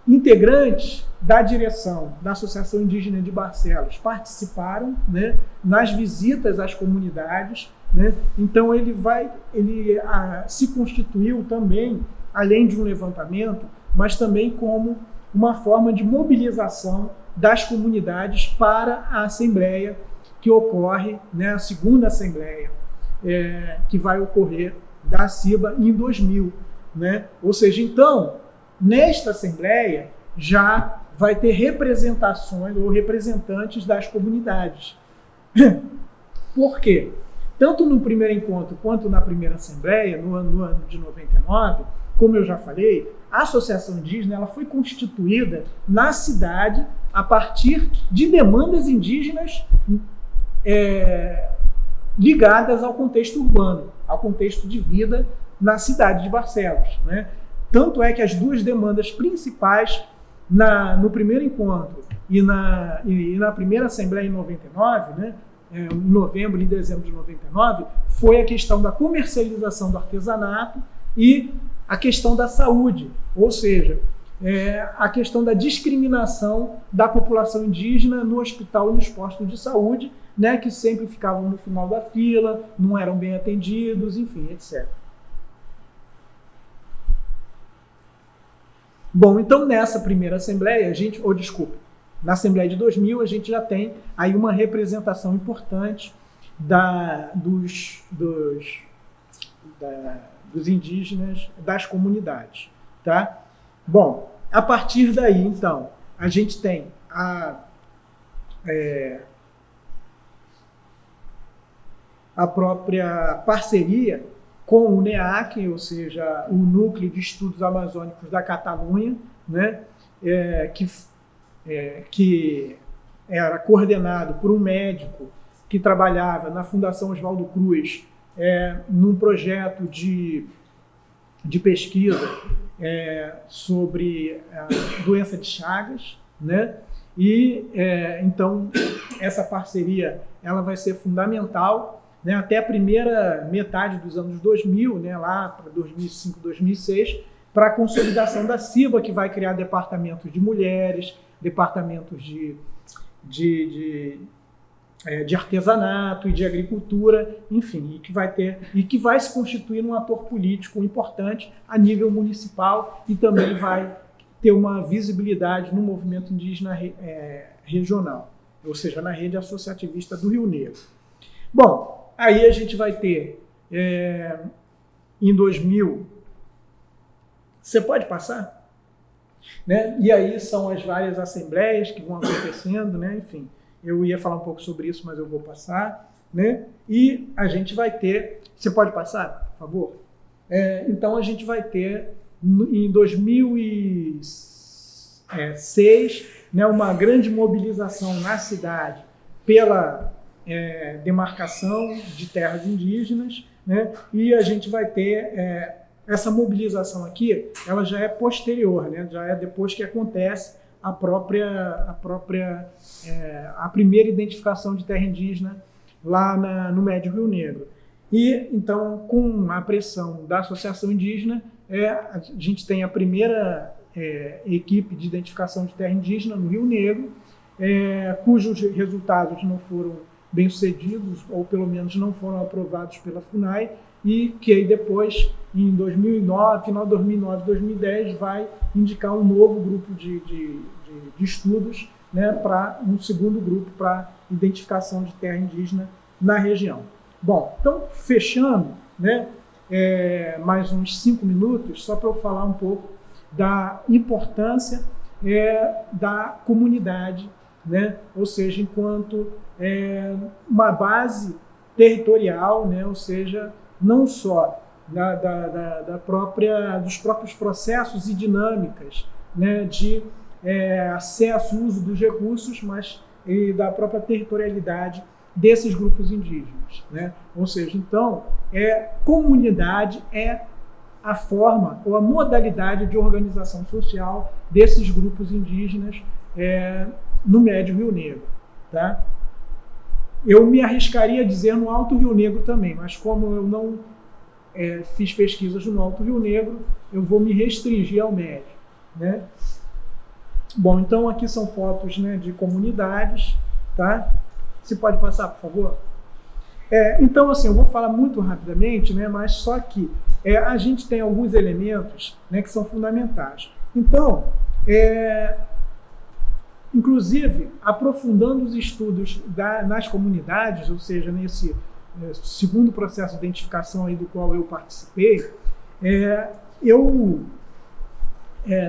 integrantes da direção da Associação Indígena de Barcelos participaram, né, nas visitas às comunidades, né? Então ele se constituiu também, além de um levantamento, mas também como uma forma de mobilização das comunidades para a Assembleia que ocorre, né, a segunda Assembleia, que vai ocorrer da CIBA em 2000. Né? Ou seja, então, nesta Assembleia já vai ter representações ou representantes das comunidades. Por quê? Tanto no primeiro encontro quanto na primeira Assembleia, no ano de 99, como eu já falei, a Associação Indígena ela foi constituída na cidade a partir de demandas indígenas ligadas ao contexto urbano, ao contexto de vida na cidade de Barcelos, né? Tanto é que as duas demandas principais no primeiro encontro e na primeira Assembleia em 99, né, em novembro e dezembro de 99, foi a questão da comercialização do artesanato e a questão da saúde, ou seja, a questão da discriminação da população indígena no hospital e nos postos de saúde, né, que sempre ficavam no final da fila, não eram bem atendidos, enfim, etc. Bom, então nessa primeira Assembleia, na Assembleia de 2000, a gente já tem aí uma representação importante dos indígenas, das comunidades, tá? Bom, a partir daí, então, a gente tem a própria parceria com o NEAC, ou seja, o Núcleo de Estudos Amazônicos da Catalunha, né, que era coordenado por um médico que trabalhava na Fundação Oswaldo Cruz, num projeto de pesquisa sobre a doença de Chagas, né? E então essa parceria ela vai ser fundamental, né, até a primeira metade dos anos 2000, né, lá para 2005, 2006, para a consolidação da CIBA, que vai criar departamentos de mulheres, departamentos de artesanato e de agricultura, enfim, e que vai se constituir um ator político importante a nível municipal e também vai ter uma visibilidade no movimento indígena regional, ou seja, na rede associativista do Rio Negro. Bom, aí a gente vai ter em 2000, você pode passar? Né? E aí são as várias assembleias que vão acontecendo, né? Enfim, eu ia falar um pouco sobre isso, mas eu vou passar, né? E a gente vai ter, você pode passar, por favor? Então a gente vai ter em 2006, né, uma grande mobilização na cidade pela demarcação de terras indígenas, né? E a gente vai ter essa mobilização aqui, ela já é posterior, né? Já é depois que acontece a primeira identificação de terra indígena lá no Médio Rio Negro. E então, com a pressão da Associação Indígena, a gente tem a primeira equipe de identificação de terra indígena no Rio Negro, cujos resultados não foram bem-sucedidos, ou pelo menos não foram aprovados pela FUNAI, e que aí depois, em 2009, final de 2009, 2010, vai indicar um novo grupo de estudos, né, para um segundo grupo para identificação de terra indígena na região. Bom, então, fechando, né, mais uns 5 minutos, só para eu falar um pouco da importância da comunidade, né, ou seja, enquanto uma base territorial, né, ou seja, não só dos próprios processos e dinâmicas, né, de acesso e uso dos recursos, mas da própria territorialidade desses grupos indígenas, né? Ou seja, então, comunidade é a forma ou a modalidade de organização social desses grupos indígenas no Médio Rio Negro, tá? Eu me arriscaria a dizer no Alto Rio Negro também, mas como eu não fiz pesquisas no Alto Rio Negro, eu vou me restringir ao Médio, né? Bom, então aqui são fotos, né, de comunidades, tá? Você pode passar, por favor? Então, assim, eu vou falar muito rapidamente, né, mas só que a gente tem alguns elementos, né, que são fundamentais. Então, inclusive, aprofundando os estudos nas comunidades, ou seja, nesse segundo processo de identificação aí do qual eu participei, eu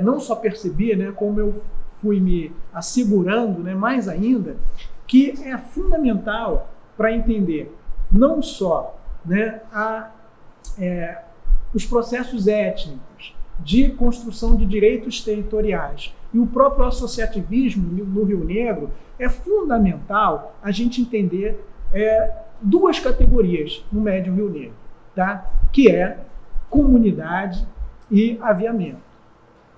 não só percebi, né, como eu fui me assegurando, né, mais ainda, que é fundamental para entender não só, né, os processos étnicos de construção de direitos territoriais e o próprio associativismo no Rio Negro, é fundamental a gente entender duas categorias no Médio Rio Negro, tá? Que é comunidade e aviamento.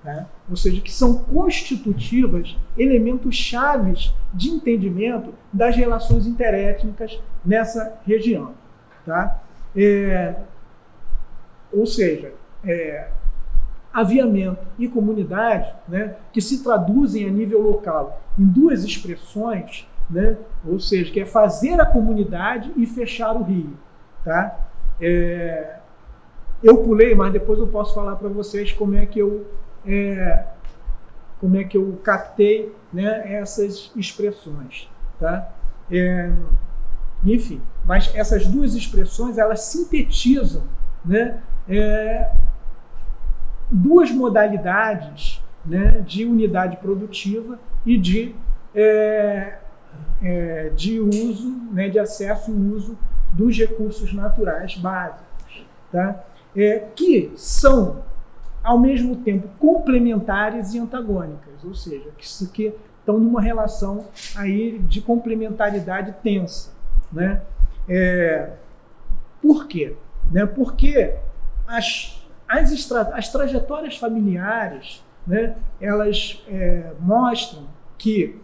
Tá? Ou seja, que são constitutivas, elementos chaves de entendimento das relações interétnicas nessa região. Tá? Ou seja, aviamento e comunidade, né, que se traduzem a nível local em duas expressões, né, ou seja, que é fazer a comunidade e fechar o rio. Tá? Eu pulei, mas depois eu posso falar para vocês como é que eu captei, né, essas expressões, tá? Enfim, mas essas duas expressões, elas sintetizam, né, duas modalidades, né, de unidade produtiva e de uso, né, de acesso e uso dos recursos naturais básicos, tá? Que são, ao mesmo tempo, complementares e antagônicas, ou seja, que estão numa relação aí de complementaridade tensa, né? Por quê? Né? Porque as trajetórias familiares, né, elas mostram que,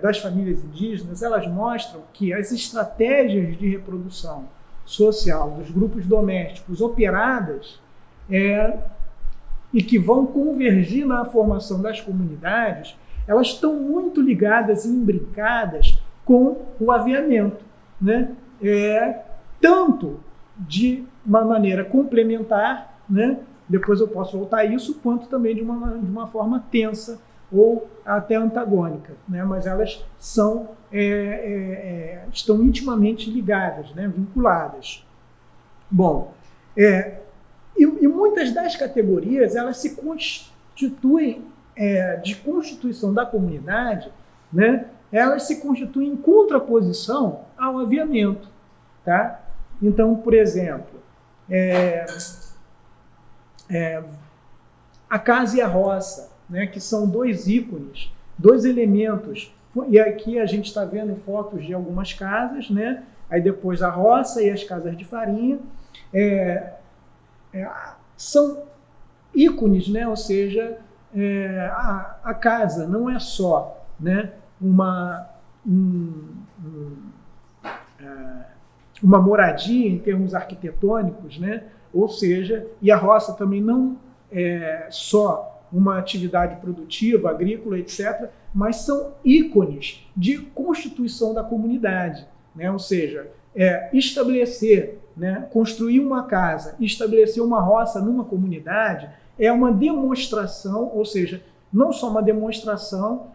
das famílias indígenas, elas mostram que as estratégias de reprodução social dos grupos domésticos operadas e que vão convergir na formação das comunidades, elas estão muito ligadas e imbricadas com o aviamento, né? Tanto de uma maneira complementar, né? Depois eu posso voltar a isso, quanto também de uma forma tensa ou até antagônica, né? Mas elas estão intimamente ligadas, né? Vinculadas. Bom, e muitas das categorias elas se constituem de constituição da comunidade, né? Elas se constituem em contraposição ao aviamento, tá? Então, por exemplo, a casa e a roça, né, que são dois ícones, dois elementos, e aqui a gente está vendo fotos de algumas casas, né? Aí depois a roça e as casas de farinha, são ícones, né? Ou seja, a casa não é só, né, uma moradia em termos arquitetônicos, né? Ou seja, e a roça também não é só uma atividade produtiva, agrícola, etc., mas são ícones de constituição da comunidade, né? Ou seja, estabelecer, né, construir uma casa, estabelecer uma roça numa comunidade é uma demonstração, ou seja, não só uma demonstração,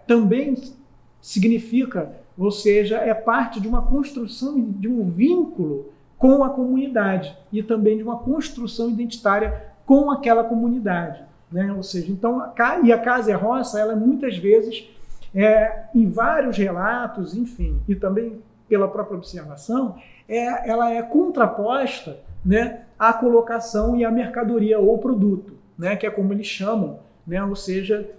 também significa, ou seja, é parte de uma construção de um vínculo com a comunidade e também de uma construção identitária com aquela comunidade, né? Ou seja, então, a casa e a roça, ela muitas vezes, em vários relatos, enfim, e também pela própria observação, ela é contraposta, né, à colocação e à mercadoria ou produto, né, que é como eles chamam, né? Ou seja,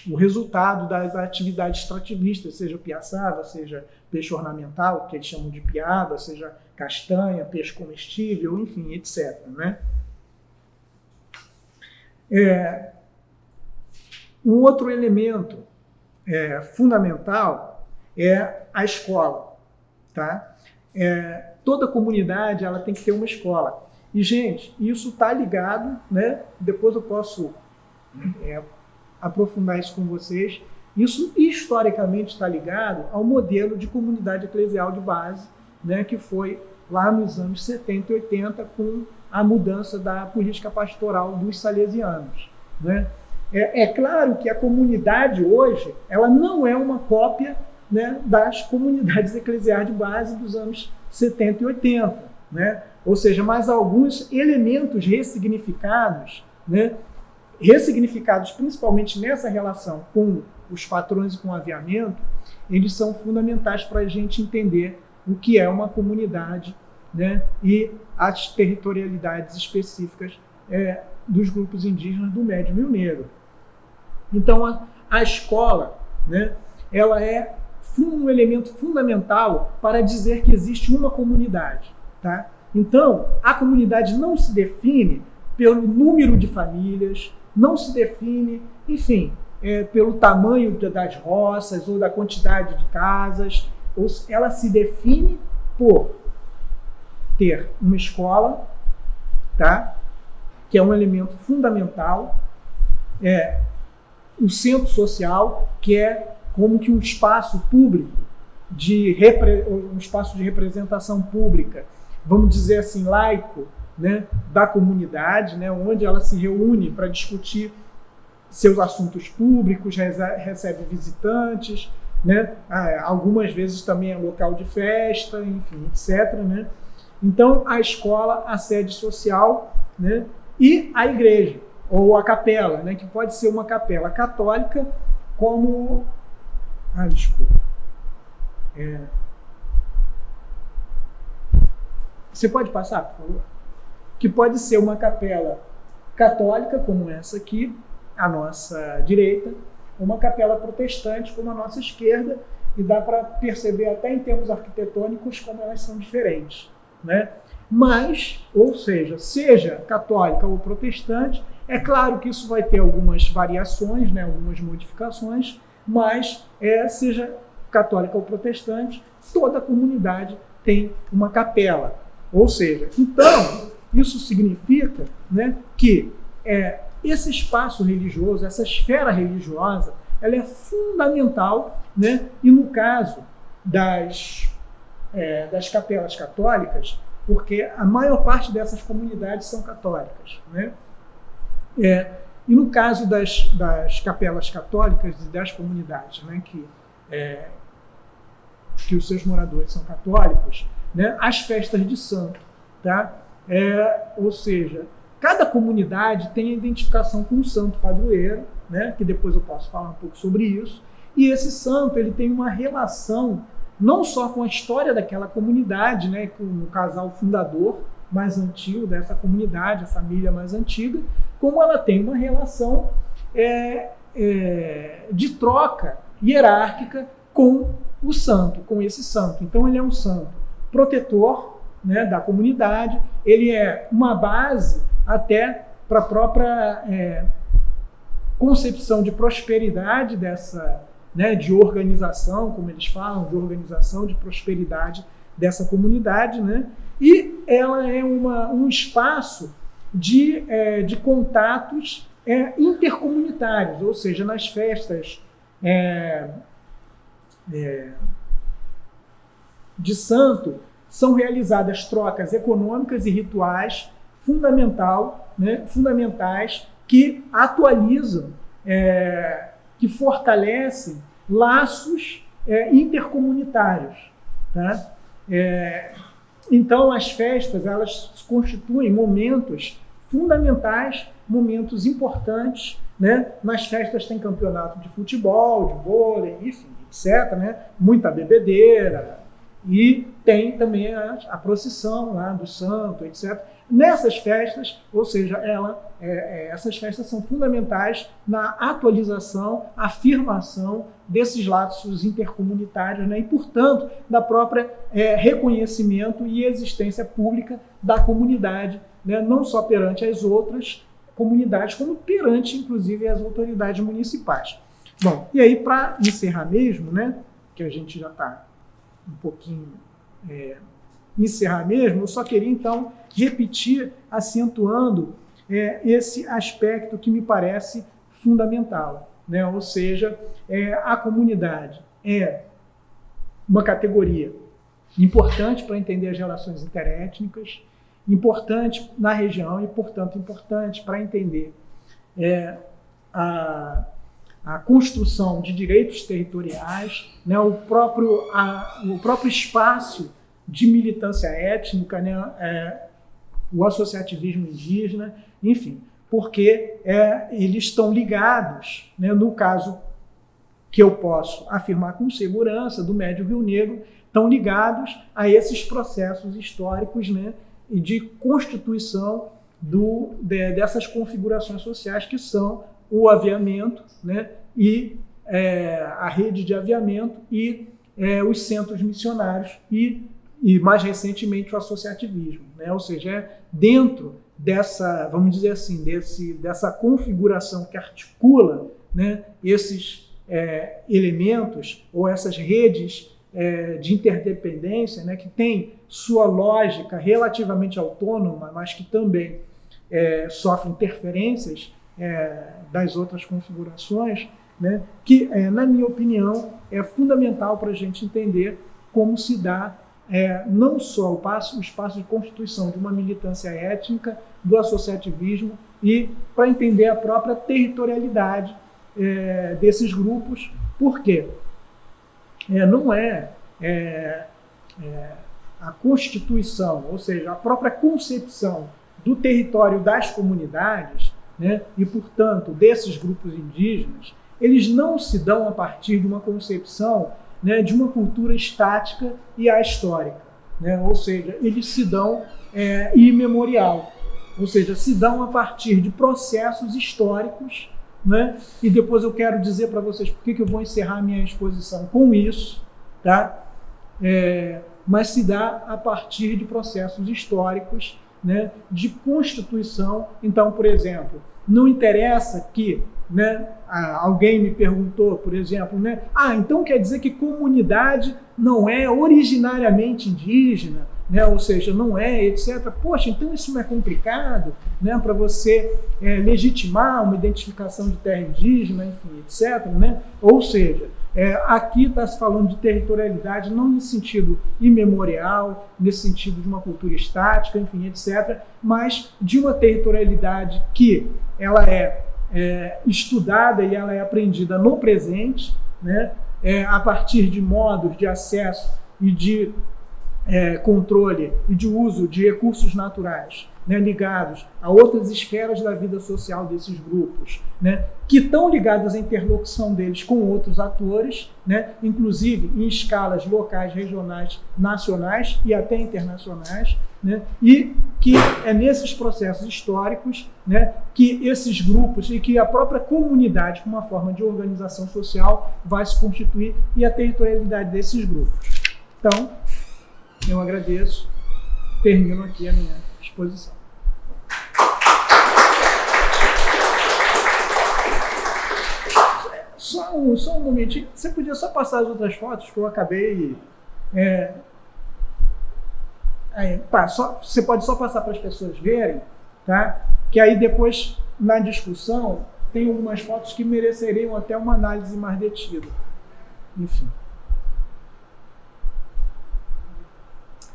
o resultado das atividades extrativistas, seja piaçava, seja peixe ornamental, que eles chamam de piaba, seja castanha, peixe comestível, enfim, etc., né? Um outro elemento fundamental é a escola, tá? Toda comunidade ela tem que ter uma escola. E, gente, isso está ligado, né? Depois eu posso aprofundar isso com vocês. Isso historicamente está ligado ao modelo de comunidade eclesial de base, né, que foi lá nos anos 70 e 80 com a mudança da política pastoral dos salesianos, né? É claro que a comunidade hoje ela não é uma cópia, né, das comunidades eclesiais de base dos anos 70 e 80, né? Ou seja, mas alguns elementos ressignificados, né, ressignificados principalmente nessa relação com os patrões e com o aviamento, eles são fundamentais para a gente entender o que é uma comunidade, né, e as territorialidades específicas dos grupos indígenas do Médio Rio Negro. Então, a escola, né, ela é um elemento fundamental para dizer que existe uma comunidade, tá? Então, a comunidade não se define pelo número de famílias, não se define, enfim, pelo tamanho das roças ou da quantidade de casas. Ela se define por ter uma escola, tá? Que é um elemento fundamental, o centro social, que é como que um espaço público, um espaço de representação pública, vamos dizer assim, laico, né, da comunidade, né, onde ela se reúne para discutir seus assuntos públicos, recebe visitantes, né, algumas vezes também é local de festa, enfim, etc., né? Então, a escola, a sede social, né, e a igreja, ou a capela, né, que pode ser uma capela católica, como... desculpa. Você pode passar, por favor? Que pode ser uma capela católica, como essa aqui, à nossa direita, uma capela protestante, como a nossa esquerda, e dá para perceber até em termos arquitetônicos como elas são diferentes, né? Mas, ou seja católica ou protestante, é claro que isso vai ter algumas variações, né, algumas modificações, mas seja católica ou protestante, toda a comunidade tem uma capela. Ou seja, então, isso significa, né, que esse espaço religioso, essa esfera religiosa, ela é fundamental, né? E no caso das capelas católicas, porque a maior parte dessas comunidades são católicas, né? E no caso das capelas católicas e das comunidades, né, que os seus moradores são católicos, né, as festas de santo, tá? Ou seja, cada comunidade tem a identificação com um santo padroeiro, né, que depois eu posso falar um pouco sobre isso, e esse santo ele tem uma relação não só com a história daquela comunidade, né, com o casal fundador mais antigo dessa comunidade, a família mais antiga, como ela tem uma relação de troca hierárquica com o santo, com esse santo. Então ele é um santo protetor, né, da comunidade, ele é uma base até para a própria concepção de prosperidade dessa, né, de organização, como eles falam, de organização, de prosperidade dessa comunidade, né? E ela é um espaço de contatos intercomunitários, ou seja, nas festas de santo são realizadas trocas econômicas e rituais fundamentais que atualizam, que fortalecem laços intercomunitários, tá? Então, as festas elas constituem momentos fundamentais, momentos importantes, né? Nas festas tem campeonato de futebol, de vôlei, enfim, etc., né? Muita bebedeira, e tem também a procissão lá do santo, etc. Nessas festas, ou seja, essas festas são fundamentais na atualização, afirmação desses laços intercomunitários, né? E, portanto, da própria reconhecimento e existência pública da comunidade, né? Não só perante as outras comunidades, como perante, inclusive, as autoridades municipais. Bom, e aí, para encerrar mesmo, né, que a gente já está um pouquinho encerrar mesmo, eu só queria, então, repetir, acentuando esse aspecto que me parece fundamental, né? Ou seja, a comunidade é uma categoria importante para entender as relações interétnicas, importante na região e, portanto, importante para entender a construção de direitos territoriais, né, o próprio espaço de militância étnica, né, o associativismo indígena, enfim, porque eles estão ligados, né, no caso que eu posso afirmar com segurança do Médio Rio Negro, estão ligados a esses processos históricos, né, de constituição dessas configurações sociais que são o aviamento, né, e a rede de aviamento e os centros missionários e mais recentemente o associativismo, né? Ou seja, dentro dessa, vamos dizer assim, dessa configuração que articula, né, esses elementos ou essas redes de interdependência, né, que tem sua lógica relativamente autônoma, mas que também sofre interferências das outras configurações, né, que, na minha opinião, é fundamental para a gente entender como se dá não só o espaço de constituição de uma militância étnica, do associativismo, e para entender a própria territorialidade desses grupos. Por quê? Não a constituição, ou seja, a própria concepção do território das comunidades, né, e, portanto, desses grupos indígenas, eles não se dão a partir de uma concepção né, de uma cultura estática e ahistórica, né? Ou seja, eles se dão imemorial, ou seja, se dão a partir de processos históricos, né? E depois eu quero dizer para vocês por que eu vou encerrar minha exposição com isso, tá? Mas se dá a partir de processos históricos, né, de constituição. Então, por exemplo, não interessa que, né, alguém me perguntou, por exemplo, né, então quer dizer que comunidade não é originariamente indígena, né, ou seja, não é, etc. Poxa, então isso não é complicado, né, para você legitimar uma identificação de terra indígena, enfim, etc. Né? Ou seja, aqui está se falando de territorialidade não nesse sentido imemorial, nesse sentido de uma cultura estática, enfim, etc., mas de uma territorialidade que ela é estudada e ela é aprendida no presente, né, a partir de modos de acesso e de controle e de uso de recursos naturais, né, ligados a outras esferas da vida social desses grupos, né, que estão ligados à interlocução deles com outros atores, né, inclusive em escalas locais, regionais, nacionais e até internacionais, né, e que é nesses processos históricos, né, que esses grupos e que a própria comunidade, como uma forma de organização social, vai se constituir e a territorialidade desses grupos. Então, eu agradeço, termino aqui a minha exposição. Só um momentinho, você podia só passar as outras fotos que eu acabei... você pode só passar para as pessoas verem, tá? Que aí depois, na discussão, tem algumas fotos que mereceriam até uma análise mais detida. Enfim.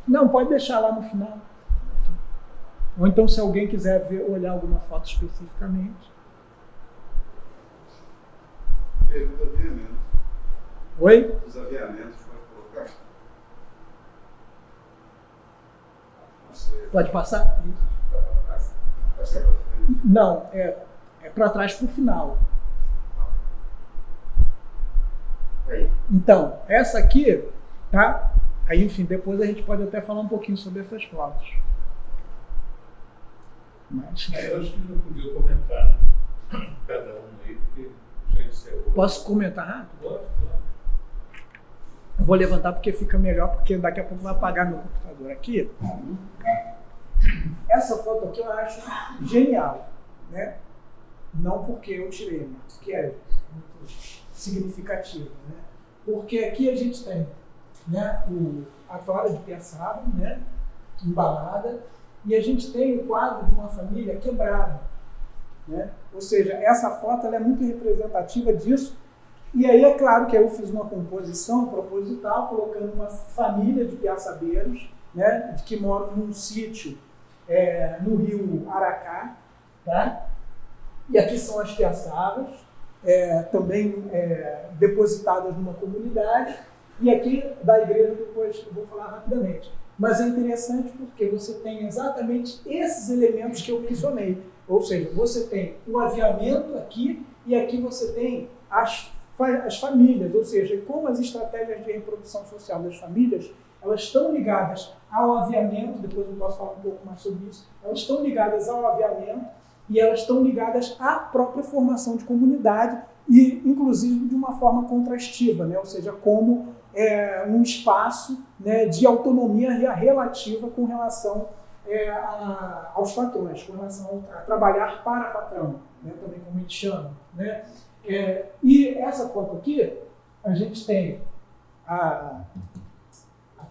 Não, pode deixar lá no final. Ou então, se alguém quiser olhar alguma foto especificamente. Pergunta de aviamento. Oi? Os aviamentos pode colocar. Pode passar? Passar para frente. Não, é para trás para o final. Aí. Então, essa aqui, tá? Aí, enfim, depois a gente pode até falar um pouquinho sobre essas fotos. Mas... eu acho que não podia comentar, né? Cada um aí, porque já encerrou. Posso comentar rápido? Pode, claro. Eu vou levantar porque fica melhor, porque daqui a pouco vai apagar meu computador aqui. Essa foto aqui eu acho genial, né? Não porque eu tirei, mas porque é muito significativo, né? Porque aqui a gente tem, né, a toalha de Piaçaba, né, embalada, e a gente tem o quadro de uma família quebrada, né? Ou seja, essa foto ela é muito representativa disso. E aí é claro que eu fiz uma composição proposital, colocando uma família de piaçabeiros, né, que moram num sítio no rio Aracá, tá? E aqui são as piaçabas, também depositadas numa comunidade, e aqui da igreja depois eu vou falar rapidamente. Mas é interessante porque você tem exatamente esses elementos que eu mencionei, ou seja, você tem o aviamento aqui, e aqui você tem as famílias, ou seja, como as estratégias de reprodução social das famílias, elas estão ligadas ao aviamento, depois eu posso falar um pouco mais sobre isso, elas estão ligadas ao aviamento e elas estão ligadas à própria formação de comunidade e, inclusive, de uma forma contrastiva, né? Ou seja, como um espaço, né, de autonomia relativa com relação aos patrões, com relação a trabalhar para patrão, né? Também como a gente chama, né? E essa foto aqui, a gente tem a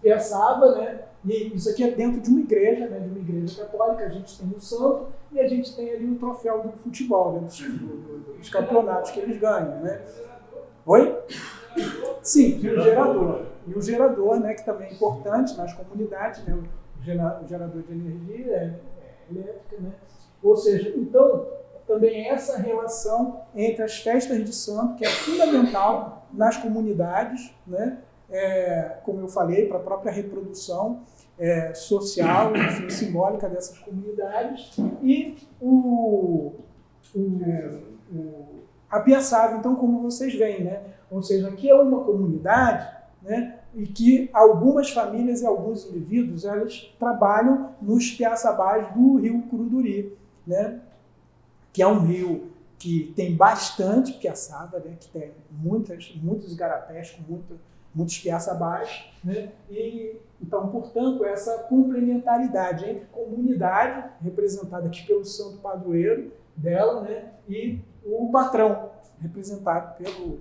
Piaçaba, né? E isso aqui é dentro de uma igreja, né? De uma igreja católica, a gente tem o santo e a gente tem ali o troféu do futebol, né? Dos campeonatos que eles ganham, né? Oi? Sim, e o gerador. E o gerador, né? Que também é importante nas comunidades, né? O gerador de energia elétrica, né? Ou seja, então, também essa relação entre as festas de santo, que é fundamental nas comunidades, né? Como eu falei, para a própria reprodução social, enfim, simbólica dessas comunidades, e a Piaçaba, então, como vocês veem, né? Ou seja, aqui é uma comunidade, né? E que algumas famílias e alguns indivíduos elas trabalham nos piaçabás do rio Curuduri, né? Que é um rio que tem bastante piaçaba, né? Que tem muitos igarapés com muitos piaçabás, né? E então, portanto, essa complementaridade entre comunidade, representada aqui pelo santo padroeiro dela, né? E o patrão, representado pelo